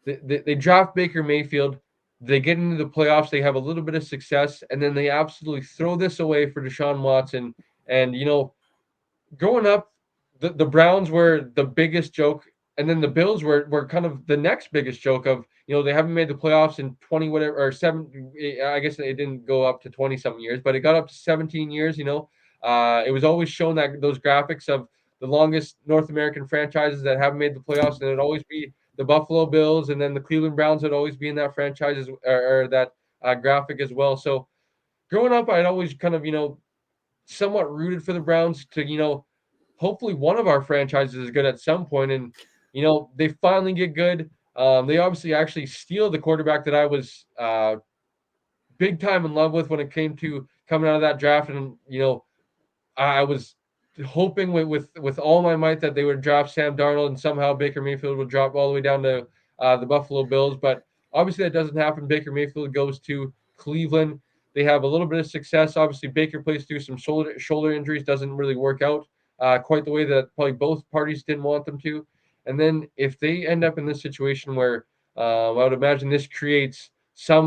they draft Baker Mayfield. They get into the playoffs. They have a little bit of success, and then they absolutely throw this away for Deshaun Watson. And growing up, the Browns were the biggest joke, and then the Bills were kind of the next biggest joke of they haven't made the playoffs in 20 whatever or 7. I guess it didn't go up to 20 something years, but it got up to 17 years. It was always shown that those graphics of the longest North American franchises that haven't made the playoffs, and it'd always be the Buffalo Bills, and then the Cleveland Browns would always be in that franchise or that graphic as well. So growing up, I'd always kind of somewhat rooted for the Browns to hopefully one of our franchises is good at some point, and they finally get good. They obviously actually steal the quarterback that I was big time in love with when it came to coming out of that draft, and I was hoping with all my might that they would drop Sam Darnold and somehow Baker Mayfield would drop all the way down to the Buffalo Bills. But obviously that doesn't happen. Baker Mayfield goes to Cleveland. They have a little bit of success. Obviously Baker plays through some shoulder injuries, doesn't really work out quite the way that probably both parties didn't want them to. And then if they end up in this situation where I would imagine this creates a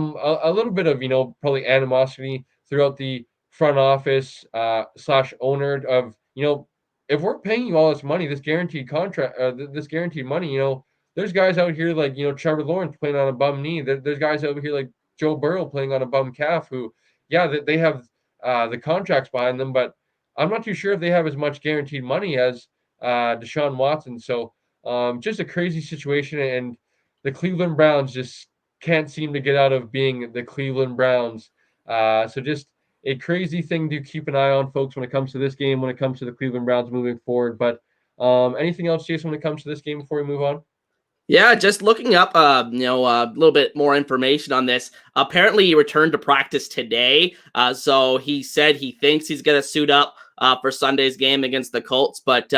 little bit of probably animosity throughout the front office / owner of if we're paying you all this money, this guaranteed contract, this guaranteed money, there's guys out here like Trevor Lawrence playing on a bum knee. There's guys over here like Joe Burrow playing on a bum calf who, yeah, they have the contracts behind them, but I'm not too sure if they have as much guaranteed money as Deshaun Watson. So just a crazy situation, and the Cleveland Browns just can't seem to get out of being the Cleveland Browns. So just a crazy thing to keep an eye on, folks, when it comes to this game, when it comes to the Cleveland Browns moving forward. But anything else, Jason, when it comes to this game before we move on? Yeah, just looking up, a little bit more information on this. Apparently, he returned to practice today. So he said he thinks he's going to suit up for Sunday's game against the Colts. But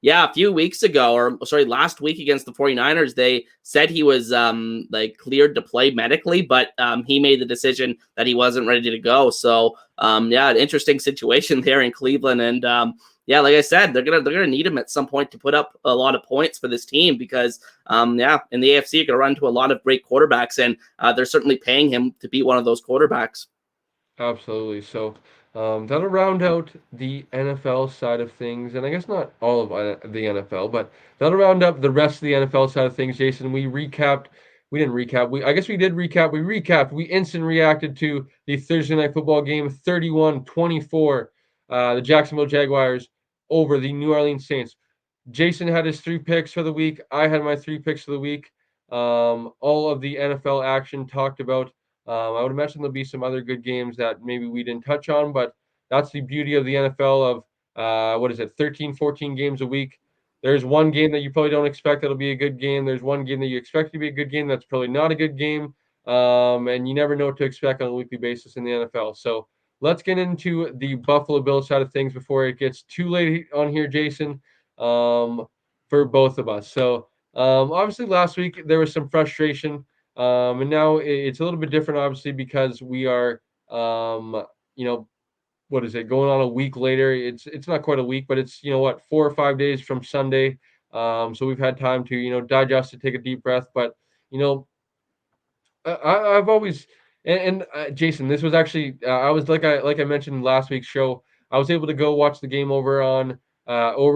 yeah, a few weeks ago, last week against the 49ers, they said he was cleared to play medically, but he made the decision that he wasn't ready to go. So yeah, an interesting situation there in Cleveland. And yeah, like I said, they're gonna need him at some point to put up a lot of points for this team because in the AFC, you're gonna run into a lot of great quarterbacks, and they're certainly paying him to be one of those quarterbacks. Absolutely. So that'll round out the NFL side of things, and I guess not all of the NFL, but that'll round up the rest of the NFL side of things. Jason, we recapped we didn't recap. I guess we did recap. We recapped. We instant reacted to the Thursday night football game, 31-24. The Jacksonville Jaguars over the New Orleans Saints. Jason had his 3 picks for the week. I had my 3 picks for the week. All of the NFL action talked about. I would imagine there'll be some other good games that maybe we didn't touch on, but that's the beauty of the NFL of what is it, 13, 14 games a week. There's one game that you probably don't expect that'll be a good game. There's one game that you expect to be a good game that's probably not a good game. And you never know what to expect on a weekly basis in the NFL. So let's get into the Buffalo Bills side of things before it gets too late on here, Jason, for both of us. So obviously last week there was some frustration, and now it's a little bit different, obviously, because we are, you know, what is it, going on a week later. It's not quite a week, but it's, 4 or 5 days from Sunday. So we've had time to, digest it, take a deep breath. But you know, I've always, Jason, this was actually, I was like I mentioned last week's show. I was able to go watch the game over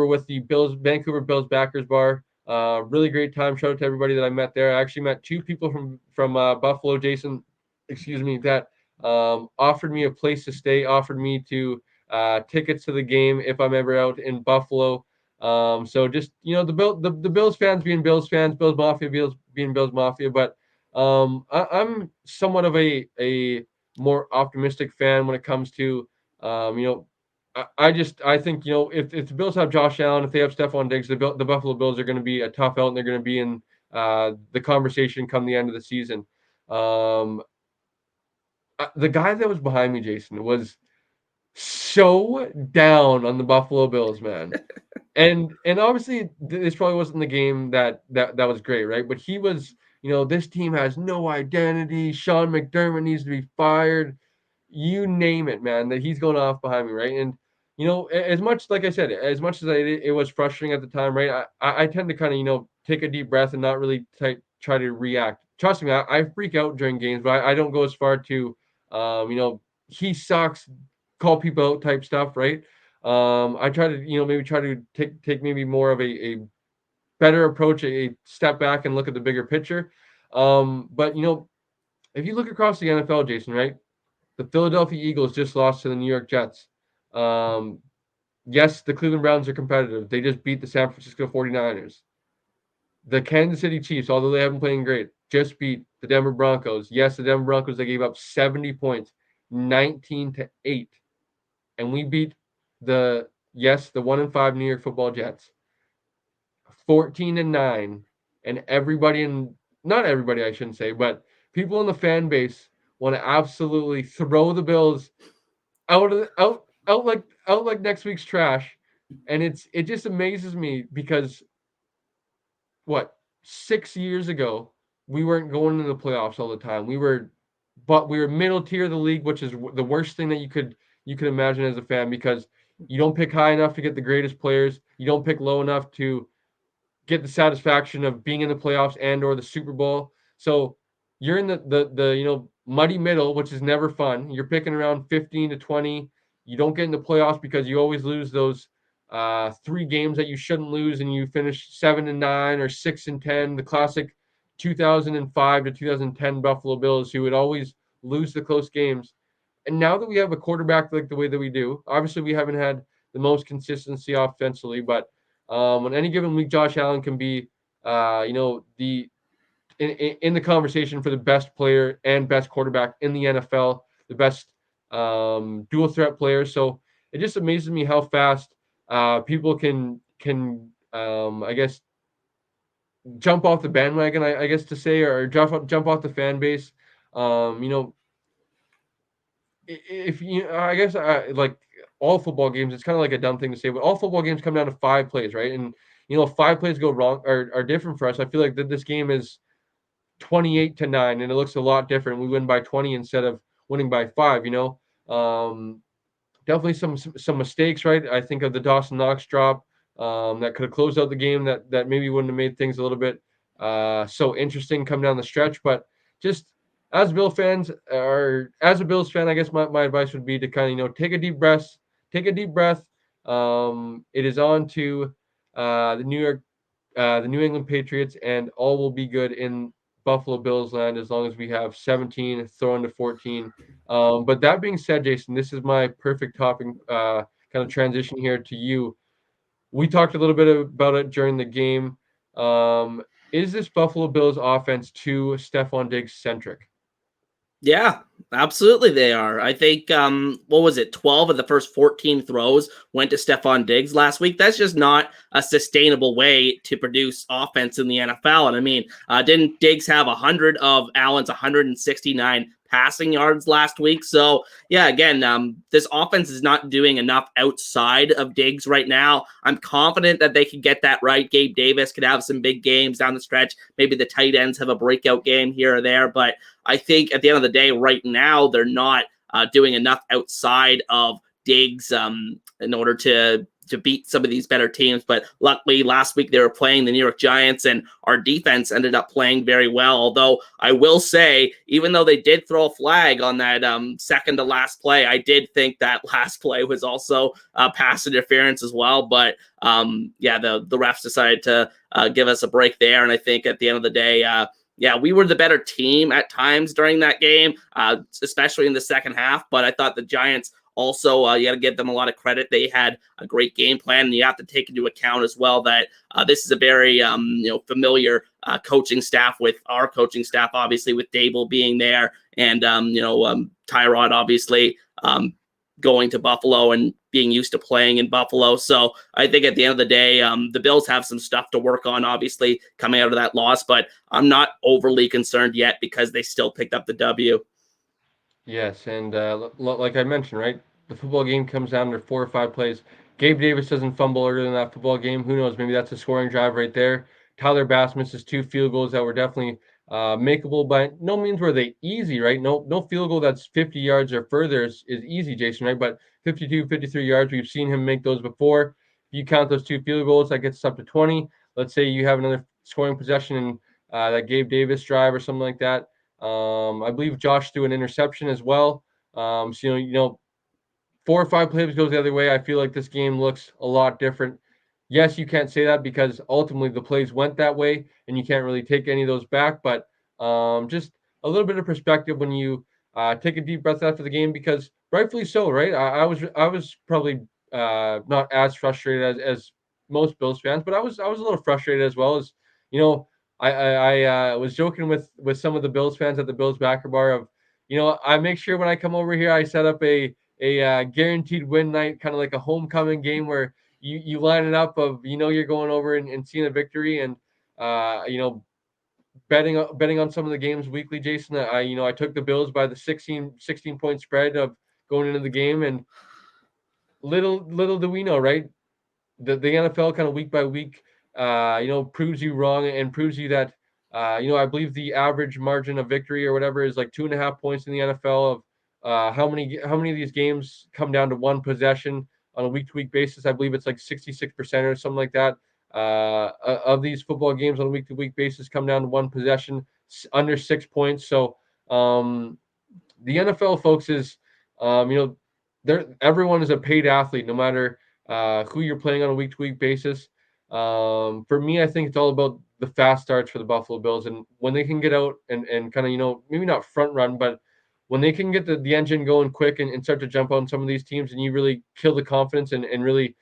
with the Bills Vancouver Bills backers bar. Really great time. Shout out to everybody that I met there. I actually met 2 people from Buffalo, Jason, excuse me, that offered me a place to stay, offered me to tickets to the game if I'm ever out in Buffalo. So just, the Bills fans being Bills fans, Bills Mafia being Bills Mafia, but I'm somewhat of a more optimistic fan when it comes to, um, you know, I think, if the Bills have Josh Allen, if they have Stephon Diggs, the Buffalo Bills are going to be a tough out, and they're going to be in the conversation come the end of the season. Um, the guy that was behind me, Jason, was so down on the Buffalo Bills, man. And obviously this probably wasn't the game that was great, right? But he was, this team has no identity. Sean McDermott needs to be fired. You name it, man. That he's going off behind me, right? And as much, like I said, as much as it was frustrating at the time, right? I tend to kind of take a deep breath and not really try to react. Trust me, I freak out during games, but I don't go as far to, he sucks, call people out type stuff, right? I try to, maybe try to take maybe more of a better approach, a step back and look at the bigger picture. But if you look across the NFL, Jason, right? The Philadelphia Eagles just lost to the New York Jets. Um, yes, the Cleveland Browns are competitive. They just beat the San Francisco 49ers. The Kansas City Chiefs, although they haven't playing great, just beat the Denver Broncos. Yes, the Denver Broncos, they gave up 70 points, 19-8. And we beat the 1-5 New York Football Jets, 14-9, and everybody not everybody, I shouldn't say, but people in the fan base want to absolutely throw the Bills out like next week's trash, and it just amazes me because what 6 years ago we weren't going into the playoffs all the time. We were middle tier of the league, which is the worst thing that you could imagine as a fan because you don't pick high enough to get the greatest players. You don't pick low enough to get the satisfaction of being in the playoffs and or the Super Bowl. So you're in the muddy middle, which is never fun. You're picking around 15 to 20. You don't get in the playoffs because you always lose those 3 games that you shouldn't lose, and you finish 7-9 or 6-10. The classic 2005 to 2010 Buffalo Bills, who would always lose the close games. And now that we have a quarterback like the way that we do, obviously we haven't had the most consistency offensively, but on any given week, Josh Allen can be, the in the conversation for the best player and best quarterback in the NFL, the best dual threat player. So it just amazes me how fast people can I guess jump off the bandwagon, I guess to say, or jump off the fan base. You know, if you, I guess, like all football games, it's kind of like a dumb thing to say, but all football games come down to 5 plays, right? And 5 plays go wrong are different for us. I feel like that this game is 28-9, and it looks a lot different. We win by 20 instead of winning by 5. Definitely some mistakes, right? I think of the Dawson Knox drop that could have closed out the game. That maybe wouldn't have made things a little bit so interesting come down the stretch. But just as Bill fans, or as a Bills fan, I guess my advice would be to kind of take a deep breath, take a deep breath. It is on to the New England Patriots, and all will be good in Buffalo Bills land as long as we have 17 thrown to 14. But that being said, Jason, this is my perfect topic, kind of transition here to you. We talked a little bit about it during the game. Um, is this Buffalo Bills offense too Stephon Diggs centric? Yeah, absolutely they are. I think what was it? 12 of the first 14 throws went to Stephon Diggs last week. That's just not a sustainable way to produce offense in the NFL. And I mean, didn't Diggs have 100 of Allen's 169 passing yards last week? So yeah, again, this offense is not doing enough outside of Diggs right now. I'm confident that they can get that right. Gabe Davis could have some big games down the stretch. Maybe the tight ends have a breakout game here or there, but I think at the end of the day, right now, they're not doing enough outside of Diggs in order to beat some of these better teams. But luckily, last week they were playing the New York Giants, and our defense ended up playing very well. Although I will say, even though they did throw a flag on that second to last play, I did think that last play was also pass interference as well. But yeah, the refs decided to give us a break there, and I think at the end of the day, yeah, we were the better team at times during that game, especially in the second half. But I thought the Giants also, you got to give them a lot of credit. They had a great game plan, and you have to take into account as well that this is a very familiar coaching staff with our coaching staff, obviously with Dable being there, and Tyrod obviously going to Buffalo and being used to playing in Buffalo. So I think at the end of the day, the Bills have some stuff to work on, obviously, coming out of that loss, but I'm not overly concerned yet because they still picked up the W. Yes, and like I mentioned, right, the football game comes down to 4 or 5 plays. Gabe Davis doesn't fumble earlier in that football game. Who knows? Maybe that's a scoring drive right there. Tyler Bass misses 2 field goals that were definitely makeable. By no means were they easy, right? No field goal that's 50 yards or further is easy, Jason, right? But 52, 53 yards, we've seen him make those before. If you count those 2 field goals, that gets us up to 20. Let's say you have another scoring possession in that Gabe Davis drive or something like that. I believe Josh threw an interception as well. So 4 or 5 plays goes the other way. I feel like this game looks a lot different. Yes, you can't say that because ultimately the plays went that way, and you can't really take any of those back. But just a little bit of perspective when you take a deep breath after the game, because rightfully so, right? I was probably not as frustrated as most Bills fans, but I was a little frustrated as well. As you know, I was joking with some of the Bills fans at the Bills backer bar of, I make sure when I come over here I set up a guaranteed win night, kind of like a homecoming game where you line it up of, you're going over and seeing a victory, and uh, you know betting on some of the games weekly, Jason. I took the Bills by the 16 point spread of going into the game, and little do we know, right? The NFL kind of week by week, proves you wrong and proves you that, I believe the average margin of victory or whatever is like 2.5 points in the NFL of how many of these games come down to one possession on a week to week basis. I believe it's like 66% or something like that. Of these football games on a week to week basis come down to one possession, under 6 points. So the NFL, folks, is everyone is a paid athlete, no matter who you're playing on a week to week basis. For me, I think it's all about the fast starts for the Buffalo Bills, and when they can get out and kind of, maybe not front run, but when they can get the engine going quick and start to jump on some of these teams, and you really kill the confidence and really,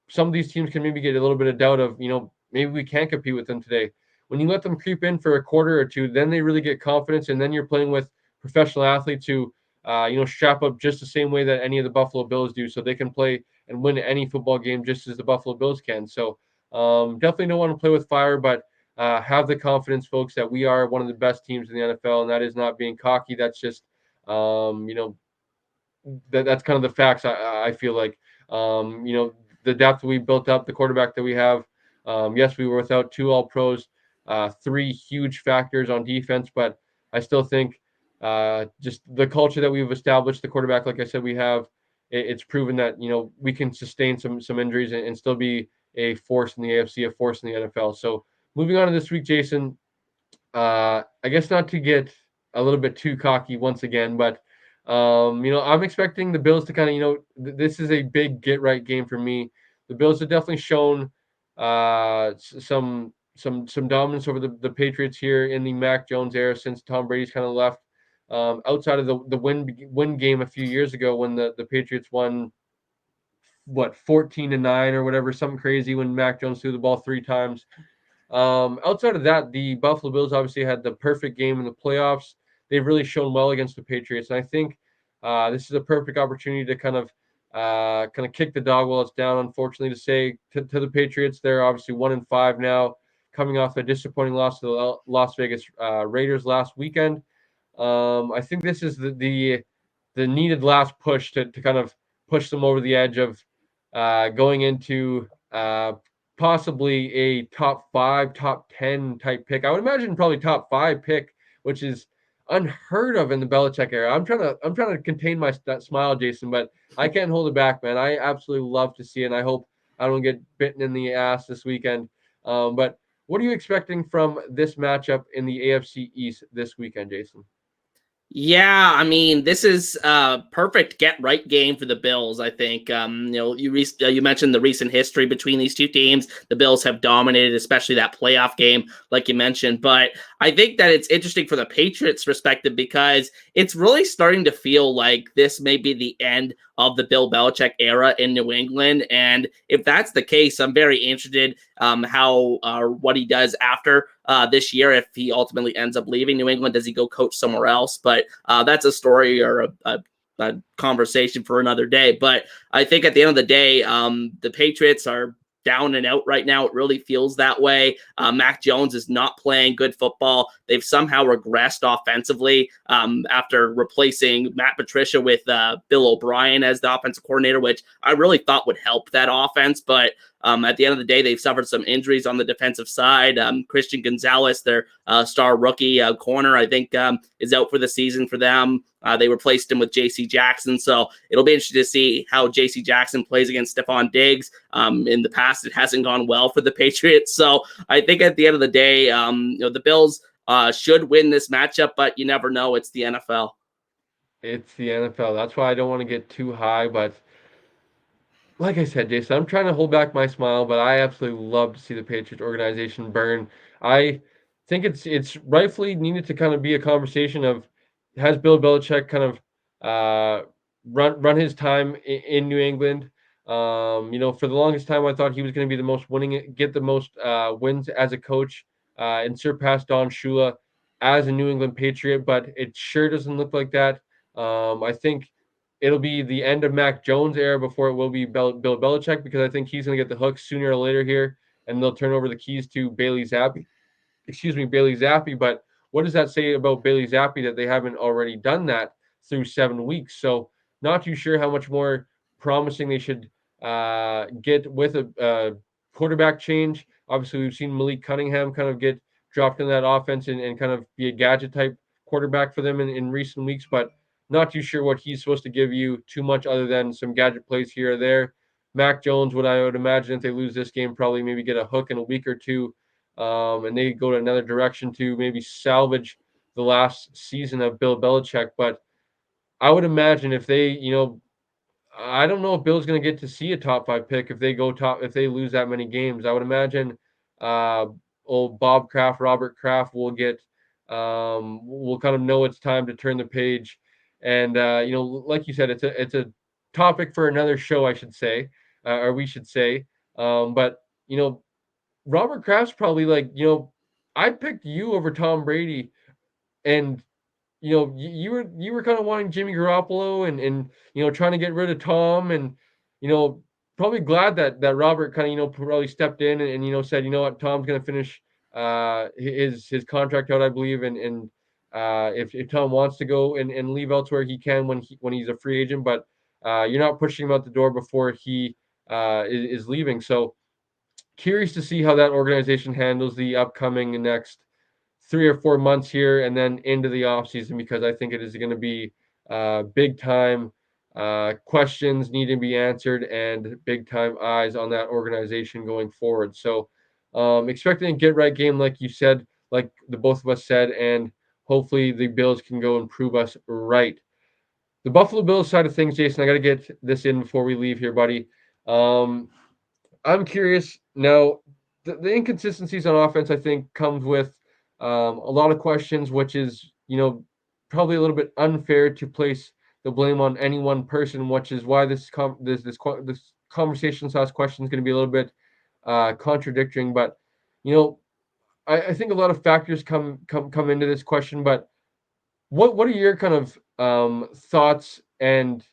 some of these teams can maybe get a little bit of doubt of, maybe we can't compete with them today. When you let them creep in for a quarter or two, then they really get confidence, and then you're playing with professional athletes who, strap up just the same way that any of the Buffalo Bills do, so they can play and win any football game just as the Buffalo Bills can. So definitely don't want to play with fire, but have the confidence, folks, that we are one of the best teams in the NFL, and that is not being cocky. That's just, that's kind of the facts. I feel like, the depth we built up, the quarterback that we have. Yes, we were without 2 All-Pros, 3 huge factors on defense, but I still think just the culture that we've established, the quarterback, like I said, we have, it's proven that, we can sustain some injuries and still be a force in the AFC, a force in the NFL. So moving on to this week, Jason, I guess not to get a little bit too cocky once again, but I'm expecting the Bills to kind of, this is a big get right game for me. The Bills have definitely shown some some dominance over the Patriots here in the Mac Jones era since Tom Brady's kind of left. Outside of the win game a few years ago when the Patriots won what 14-9 or whatever, something crazy when Mac Jones threw the ball 3 times. Outside of that, the Buffalo Bills obviously had the perfect game in the playoffs. They've really shown well against the Patriots, and I think this is a perfect opportunity to kind of kick the dog while it's down. Unfortunately, to say to the Patriots, they're obviously 1-5 now, coming off a disappointing loss to the Las Vegas Raiders last weekend. I think this is the needed last push to kind of push them over the edge of going into possibly a top 5, top 10 type pick. I would imagine probably top 5 pick, which is unheard of in the Belichick era. I'm trying to contain that smile, Jason, but I can't hold it back, man. I absolutely love to see it, and I hope I don't get bitten in the ass this weekend. But what are you expecting from this matchup in the AFC East this weekend, Jason? Yeah, I mean, this is a perfect get right game for the Bills. I think you mentioned the recent history between these two teams. The Bills have dominated, especially that playoff game, like you mentioned. But I think that it's interesting for the Patriots' perspective because it's really starting to feel like this may be the end of the Bill Belichick era in New England. And if that's the case, I'm very interested how what he does after this year. If he ultimately ends up leaving New England, does he go coach somewhere else? But that's a story or a conversation for another day. But I think at the end of the day, the Patriots are down and out right now. It really feels that way. Mac Jones is not playing good football. They've somehow regressed offensively after replacing Matt Patricia with Bill O'Brien as the offensive coordinator, which I really thought would help that offense. But at the end of the day, they've suffered some injuries on the defensive side. Christian Gonzalez, their star rookie corner, I think is out for the season for them. They replaced him with J.C. Jackson. So it'll be interesting to see how J.C. Jackson plays against Stephon Diggs. In the past, it hasn't gone well for the Patriots. So I think at the end of the day, the Bills should win this matchup, but you never know. It's the NFL. It's the NFL. That's why I don't want to get too high, but like I said, Jason, I'm trying to hold back my smile, but I absolutely love to see the Patriots organization burn. I think it's rightfully needed to kind of be a conversation of has Bill Belichick kind of run his time in New England. For the longest time, I thought he was going to be the most winning, get the most wins as a coach, and surpass Don Shula as a New England Patriot. But it sure doesn't look like that. I think it'll be the end of Mac Jones' era before it will be Bill Belichick because I think he's going to get the hook sooner or later here, and they'll turn over the keys to Bailey Zappi. Excuse me, Bailey Zappi. But what does that say about Bailey Zappi that they haven't already done that through 7 weeks? So not too sure how much more promising they should get with a quarterback change. Obviously, we've seen Malik Cunningham kind of get dropped in that offense and kind of be a gadget type quarterback for them in recent weeks, but not too sure what he's supposed to give you too much other than some gadget plays here or there. Mac Jones, what I would imagine if they lose this game, probably maybe get a hook in a week or two, and they go to another direction to maybe salvage the last season of Bill Belichick. But I would imagine if they, I don't know if Bill's going to get to see a top 5 pick if they go top if they lose that many games. I would imagine uh, old Bob Kraft, Robert Kraft will get will kind of know it's time to turn the page. And like you said, it's a topic for another show, I should say, or we should say. But Robert Kraft's probably like, I picked you over Tom Brady, and you were kind of wanting Jimmy Garoppolo and trying to get rid of Tom and you know probably glad that Robert kind of probably stepped in and said what Tom's going to finish his contract out, I believe, and if Tom wants to go and leave elsewhere, he can when he's a free agent, but you're not pushing him out the door before he is leaving. So curious to see how that organization handles the upcoming next 3 or 4 months here and then into the offseason, because I think it is going to be big time questions need to be answered and big time eyes on that organization going forward. So expecting a get right game, like you said, like the both of us said, and hopefully the Bills can go and prove us right. The Buffalo Bills side of things, Jason, I got to get this in before we leave here, buddy. I'm curious now. the inconsistencies on offense, I think, comes with a lot of questions, which is, probably a little bit unfair to place the blame on any one person, which is why this conversation slash question is going to be a little bit contradicting. But you know, I think a lot of factors come into this question. But what are your kind of thoughts and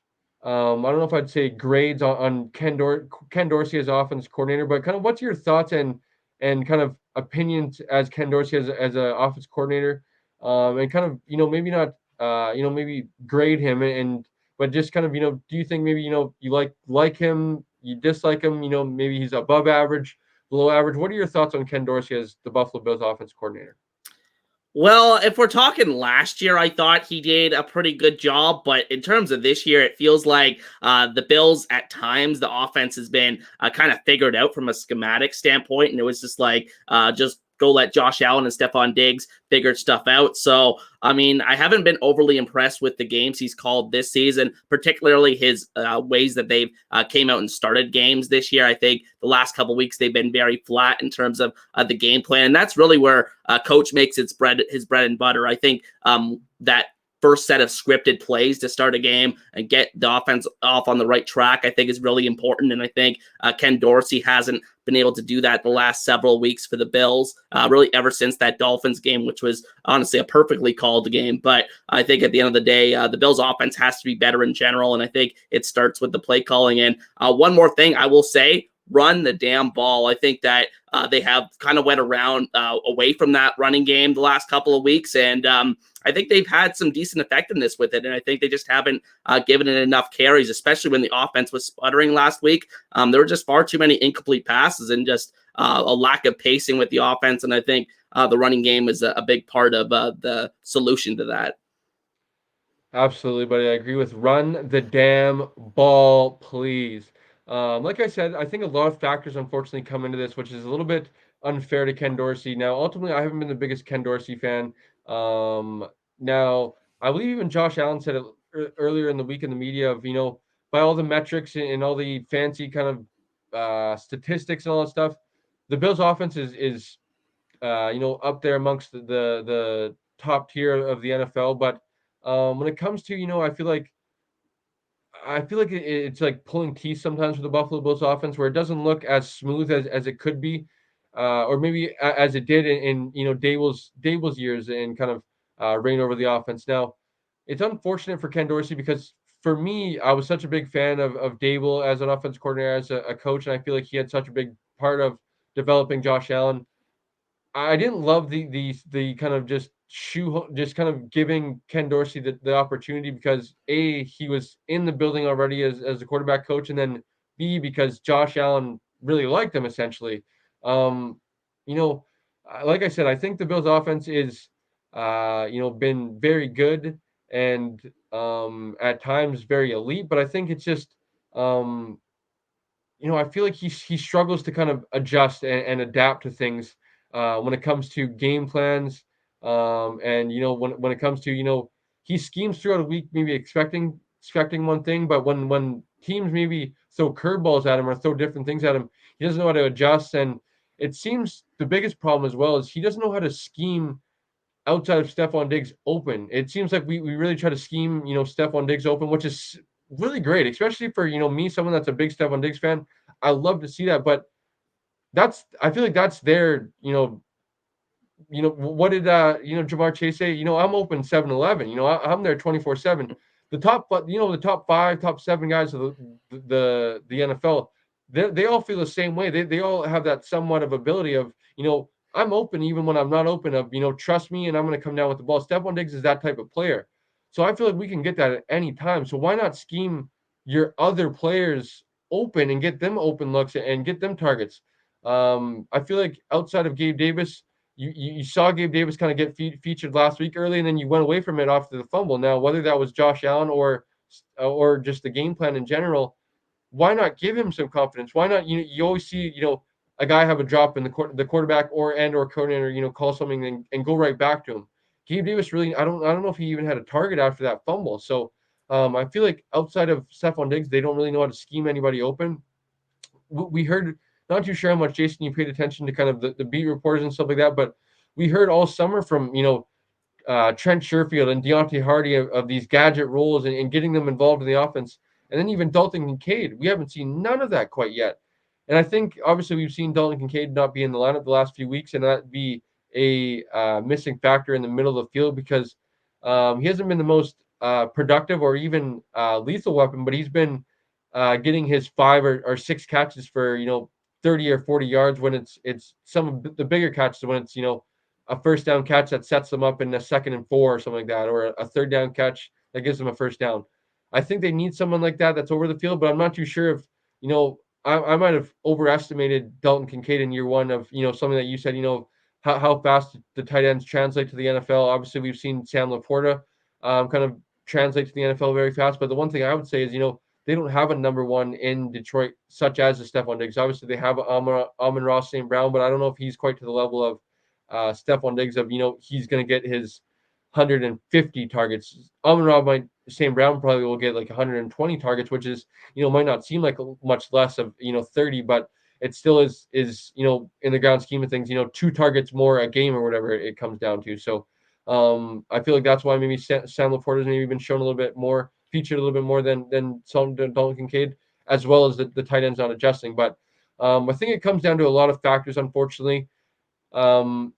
I don't know if I'd say grades on Ken Dorsey as offense coordinator, but kind of what's your thoughts and kind of opinions as Ken Dorsey as a offense coordinator, and kind of maybe not maybe grade him and but just kind of do you think maybe you like him, you dislike him, maybe he's above average, below average? What are your thoughts on Ken Dorsey as the Buffalo Bills offense coordinator? Well, if we're talking last year, I thought he did a pretty good job. But in terms of this year, it feels like the Bills, at times, the offense has been kind of figured out from a schematic standpoint. And it was just like, just go let Josh Allen and Stephon Diggs figure stuff out. So, I mean, I haven't been overly impressed with the games he's called this season, particularly his ways that they've came out and started games this year. I think the last couple weeks they've been very flat in terms of the game plan, and that's really where coach makes his bread and butter. I think that first set of scripted plays to start a game and get the offense off on the right track, I think is really important. And I think Ken Dorsey hasn't been able to do that the last several weeks for the Bills, really ever since that Dolphins game, which was honestly a perfectly called game. But I think at the end of the day, the Bills offense has to be better in general. And I think it starts with the play calling. And one more thing I will say, run the damn ball. I think that they have kind of went around away from that running game the last couple of weeks. And I think they've had some decent effectiveness with it. And I think they just haven't given it enough carries, especially when the offense was sputtering last week. There were just far too many incomplete passes and just a lack of pacing with the offense. And I think the running game is a big part of the solution to that. Absolutely, buddy. I agree with run the damn ball, please. Like I said, I think a lot of factors unfortunately come into this, which is a little bit unfair to Ken Dorsey. Now, ultimately, I haven't been the biggest Ken Dorsey fan. Now, I believe even Josh Allen said it earlier in the week in the media of, by all the metrics and all the fancy kind of statistics and all that stuff, the Bills' offense is up there amongst the top tier of the NFL. But when it comes to, I feel like it's like pulling teeth sometimes for the Buffalo Bills offense, where it doesn't look as smooth as it could be, or maybe as it did in Dable's years and kind of reign over the offense. Now, it's unfortunate for Ken Dorsey because for me, I was such a big fan of Dable as an offense coordinator, as a coach, and I feel like he had such a big part of developing Josh Allen. I didn't love the kind of just kind of giving Ken Dorsey the opportunity because A, he was in the building already as a quarterback coach, and then B, because Josh Allen really liked him essentially. Um, you know, like I said, I think the Bills offense is been very good and at times very elite, but I think it's just um I feel like he struggles to kind of adjust and adapt to things when it comes to game plans. And when it comes to he schemes throughout a week, maybe expecting one thing, but when teams maybe throw curveballs at him or throw different things at him, he doesn't know how to adjust. And it seems the biggest problem as well is he doesn't know how to scheme outside of Stephon Diggs open. It seems like we really try to scheme, Stephon Diggs open, which is really great, especially for, me, someone that's a big Stephon Diggs fan. I love to see that, but I feel like that's their, what did Jamar Chase say? I'm open 7-Eleven. I'm there 24/7. The top, but the top 5, top 7 guys of the NFL, they all feel the same way. They all have that somewhat of ability of I'm open even when I'm not open. Of trust me, and I'm going to come down with the ball. Stephon Diggs is that type of player, so I feel like we can get that at any time. So why not scheme your other players open and get them open looks and get them targets? I feel like outside of Gabe Davis, you saw Gabe Davis kind of get featured last week early, and then you went away from it after the fumble. Now, whether that was Josh Allen or just the game plan in general, why not give him some confidence? Why not? You always see a guy have a drop in the quarterback or coordinator call something and go right back to him. Gabe Davis really I don't know if he even had a target after that fumble. So I feel like outside of Stephon Diggs, they don't really know how to scheme anybody open. We heard not too sure how much, Jason, you paid attention to kind of the beat reporters and stuff like that, but we heard all summer from, Trent Sherfield and Deontay Hardy of these gadget roles and getting them involved in the offense. And then even Dalton Kincaid. We haven't seen none of that quite yet. And I think obviously we've seen Dalton Kincaid not be in the lineup the last few weeks, and that be a missing factor in the middle of the field because he hasn't been the most productive or even lethal weapon, but he's been getting his 5 or 6 catches for 30 or 40 yards when it's some of the bigger catches when it's a first down catch that sets them up in a 2nd and 4 or something like that, or a third down catch that gives them a first down. I think they need someone like that that's over the field, but I'm not too sure if, I might have overestimated Dalton Kincaid in year one of, something that you said, how fast the tight ends translate to the NFL. Obviously, we've seen Sam Laporta kind of translate to the NFL very fast. But the one thing I would say is, they don't have a number one in Detroit, such as a Stephon Diggs. Obviously, they have Amon-Ra St. Brown, but I don't know if he's quite to the level of Stephon Diggs of, he's going to get his 150 targets. Amon-Ra St. Brown probably will get like 120 targets, which is, might not seem like much less of, 30, but it still is, in the grand scheme of things, 2 targets more a game or whatever it comes down to. So I feel like that's why maybe Sam Laporta's maybe been shown a little bit more, featured a little bit more than Dalton Kincaid, as well as the tight ends not adjusting. But I think it comes down to a lot of factors, unfortunately. Um,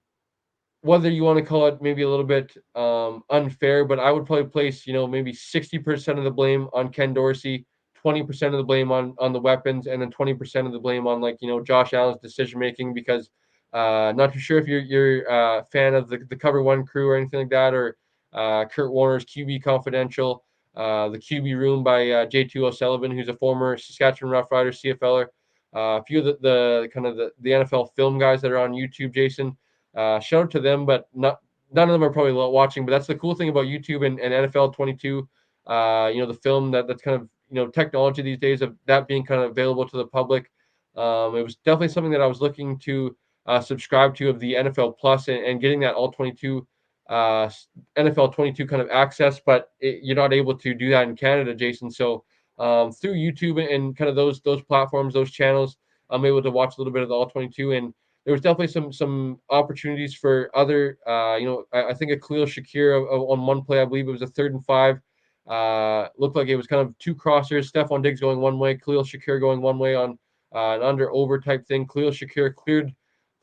whether you want to call it maybe a little bit unfair, but I would probably place, maybe 60% of the blame on Ken Dorsey, 20% of the blame on the weapons, and then 20% of the blame on, like, Josh Allen's decision making. Because not too sure if you're a fan of the Cover One crew or anything like that, or Kurt Warner's QB Confidential, the QB Room by J2 O'Sullivan, who's a former Saskatchewan Roughrider CFLer. A few of the kind of the NFL film guys that are on YouTube, Jason. Shout out to them, but none of them are probably watching. But that's the cool thing about YouTube and NFL 22. The film that's kind of technology these days of that being kind of available to the public. It was definitely something that I was looking to subscribe to of the NFL Plus and getting that all 22 NFL 22 kind of access, but you're not able to do that in Canada, Jason. So through YouTube and kind of those platforms, those channels, I'm able to watch a little bit of the all 22, and there was definitely some opportunities for other, I think a Khalil Shakir on one play, I believe it was a 3rd and 5. Looked like it was kind of 2 crossers, Stephon Diggs going one way, Khalil Shakir going one way on an under over type thing. Khalil Shakir cleared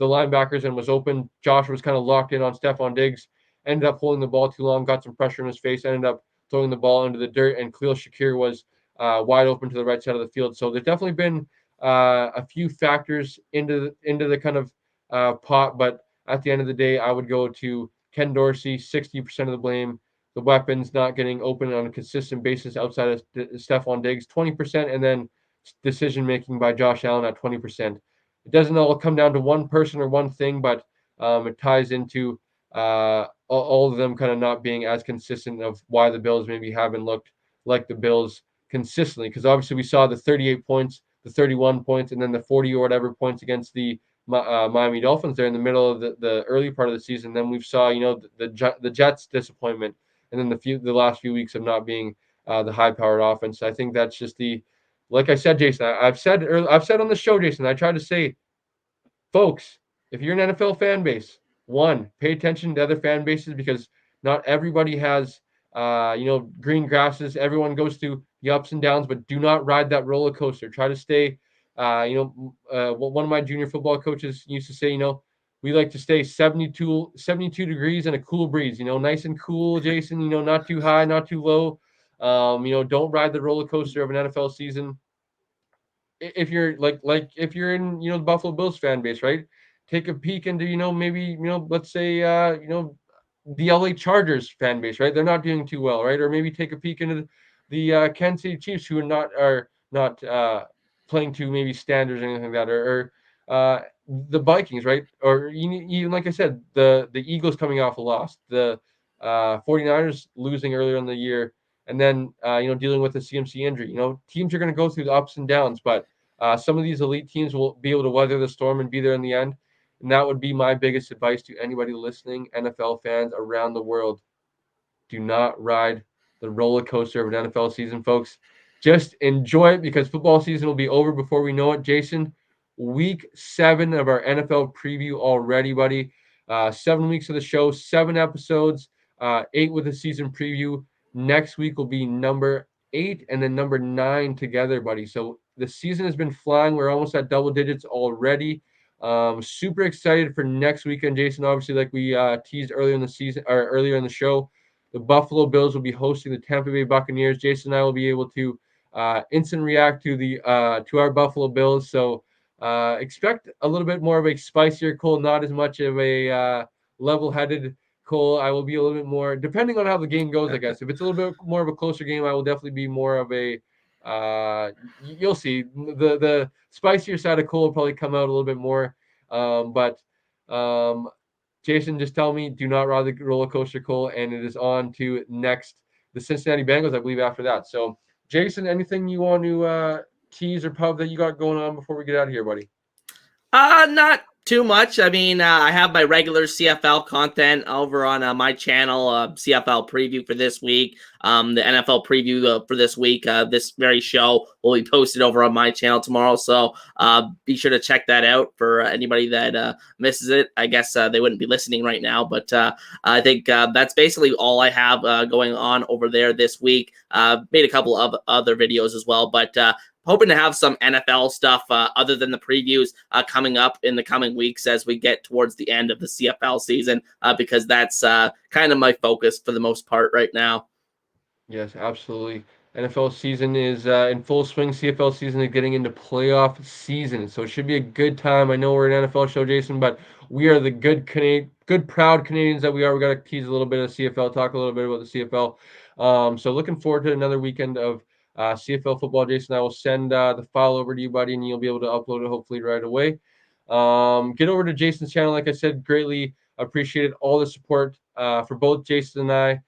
the linebackers and was open. Josh was kind of locked in on Stephon Diggs, ended up holding the ball too long, got some pressure in his face, ended up throwing the ball into the dirt, and Khalil Shakir was wide open to the right side of the field. So there's definitely been a few factors into the kind of pot, but at the end of the day, I would go to Ken Dorsey, 60% of the blame. The weapons not getting open on a consistent basis outside of Stephon Diggs, 20%, and then decision making by Josh Allen at 20%. It doesn't all come down to one person or one thing, but it ties into all of them kind of not being as consistent of why the Bills maybe haven't looked like the Bills consistently. Because obviously we saw the 38 points, the 31 points, and then the 40 or whatever points against the Miami Dolphins there in the middle of the early part of the season. Then we saw the Jets disappointment, and then the last few weeks of not being the high powered offense. I think that's just like I said, Jason. I've said on the show, Jason. I tried to say, folks, if you're an NFL fan base, one, pay attention to other fan bases because not everybody has, green grasses. Everyone goes through the ups and downs, but do not ride that roller coaster. Try to stay, what one of my junior football coaches used to say, we like to stay 72 degrees and a cool breeze, nice and cool, Jason, not too high, not too low. Don't ride the roller coaster of an NFL season if you're like if you're in the Buffalo Bills fan base, right? Take a peek into maybe let's say the LA Chargers fan base, right? They're not doing too well, right? Or maybe take a peek into the Kansas City Chiefs, who are not playing to maybe standards or anything like that, or the Vikings, right? Or even like I said, the Eagles coming off a loss, the 49ers losing earlier in the year, and then dealing with a CMC injury. Teams are going to go through the ups and downs, but some of these elite teams will be able to weather the storm and be there in the end. And that would be my biggest advice to anybody listening, NFL fans around the world. Do not ride the roller coaster of an NFL season, folks. Just enjoy it because football season will be over before we know it. Jason, week 7 of our NFL preview already, buddy. 7 weeks of the show, 7 episodes, 8 with a season preview. Next week will be number 8 and then number 9 together, buddy. So the season has been flying. We're almost at double digits already. Super excited for next weekend, Jason. Obviously, like we teased earlier in the season or earlier in the show, the Buffalo Bills will be hosting the Tampa Bay Buccaneers. Jason and I will be able to instant react to our Buffalo Bills. So expect a little bit more of a spicier Cole, not as much of a level-headed Cole. I will be a little bit more, depending on how the game goes, I guess. If it's a little bit more of a closer game, I will definitely be more of a. You'll see the spicier side of Cole will probably come out a little bit more. But Jason, just tell me, do not ride the roller coaster, Cole, and it is on to next the Cincinnati Bengals, I believe, after that. So, Jason, anything you want to tease or pub that you got going on before we get out of here, buddy? Not too much. I mean, I have my regular CFL content over on my channel, CFL preview for this week. The NFL preview for this week. This very show will be posted over on my channel tomorrow. So be sure to check that out for anybody that misses it. I guess they wouldn't be listening right now, but I think that's basically all I have going on over there this week. Made a couple of other videos as well, but hoping to have some NFL stuff other than the previews coming up in the coming weeks as we get towards the end of the CFL season, because that's kind of my focus for the most part right now. Yes, absolutely. NFL season is in full swing. CFL season is getting into playoff season, so it should be a good time. I know we're an NFL show, Jason, but we are the good proud Canadians that we are. We got to tease a little bit of CFL, talk a little bit about the CFL. So looking forward to another weekend of CFL football, Jason. I will send the file over to you, buddy, and you'll be able to upload it hopefully right away. Get over to Jason's channel, like I said, greatly appreciated all the support for both Jason and I.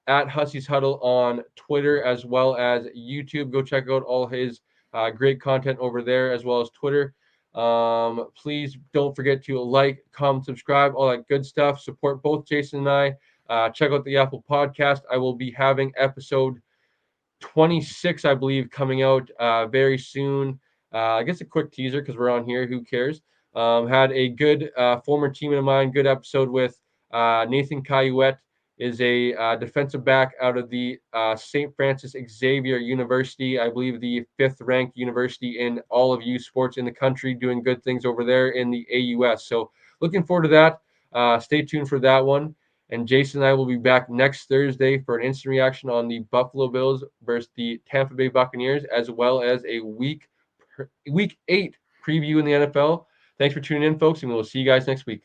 At Hussey's Huddle on Twitter as well as YouTube. Go check out all his great content over there as well as Twitter. Please don't forget to like, comment, subscribe, all that good stuff. Support both Jason and I. Check out the Apple Podcast. I will be having episode 26, I believe, coming out very soon. I guess a quick teaser because we're on here. Who cares? Had a good former teammate of mine, good episode with Nathan Cayuette, is a defensive back out of the St. Francis Xavier University, I believe the 5th-ranked university in all of U Sports in the country, doing good things over there in the AUS. So looking forward to that. Stay tuned for that one. And Jason and I will be back next Thursday for an instant reaction on the Buffalo Bills versus the Tampa Bay Buccaneers, as well as a week 8 preview in the NFL. Thanks for tuning in, folks, and we'll see you guys next week.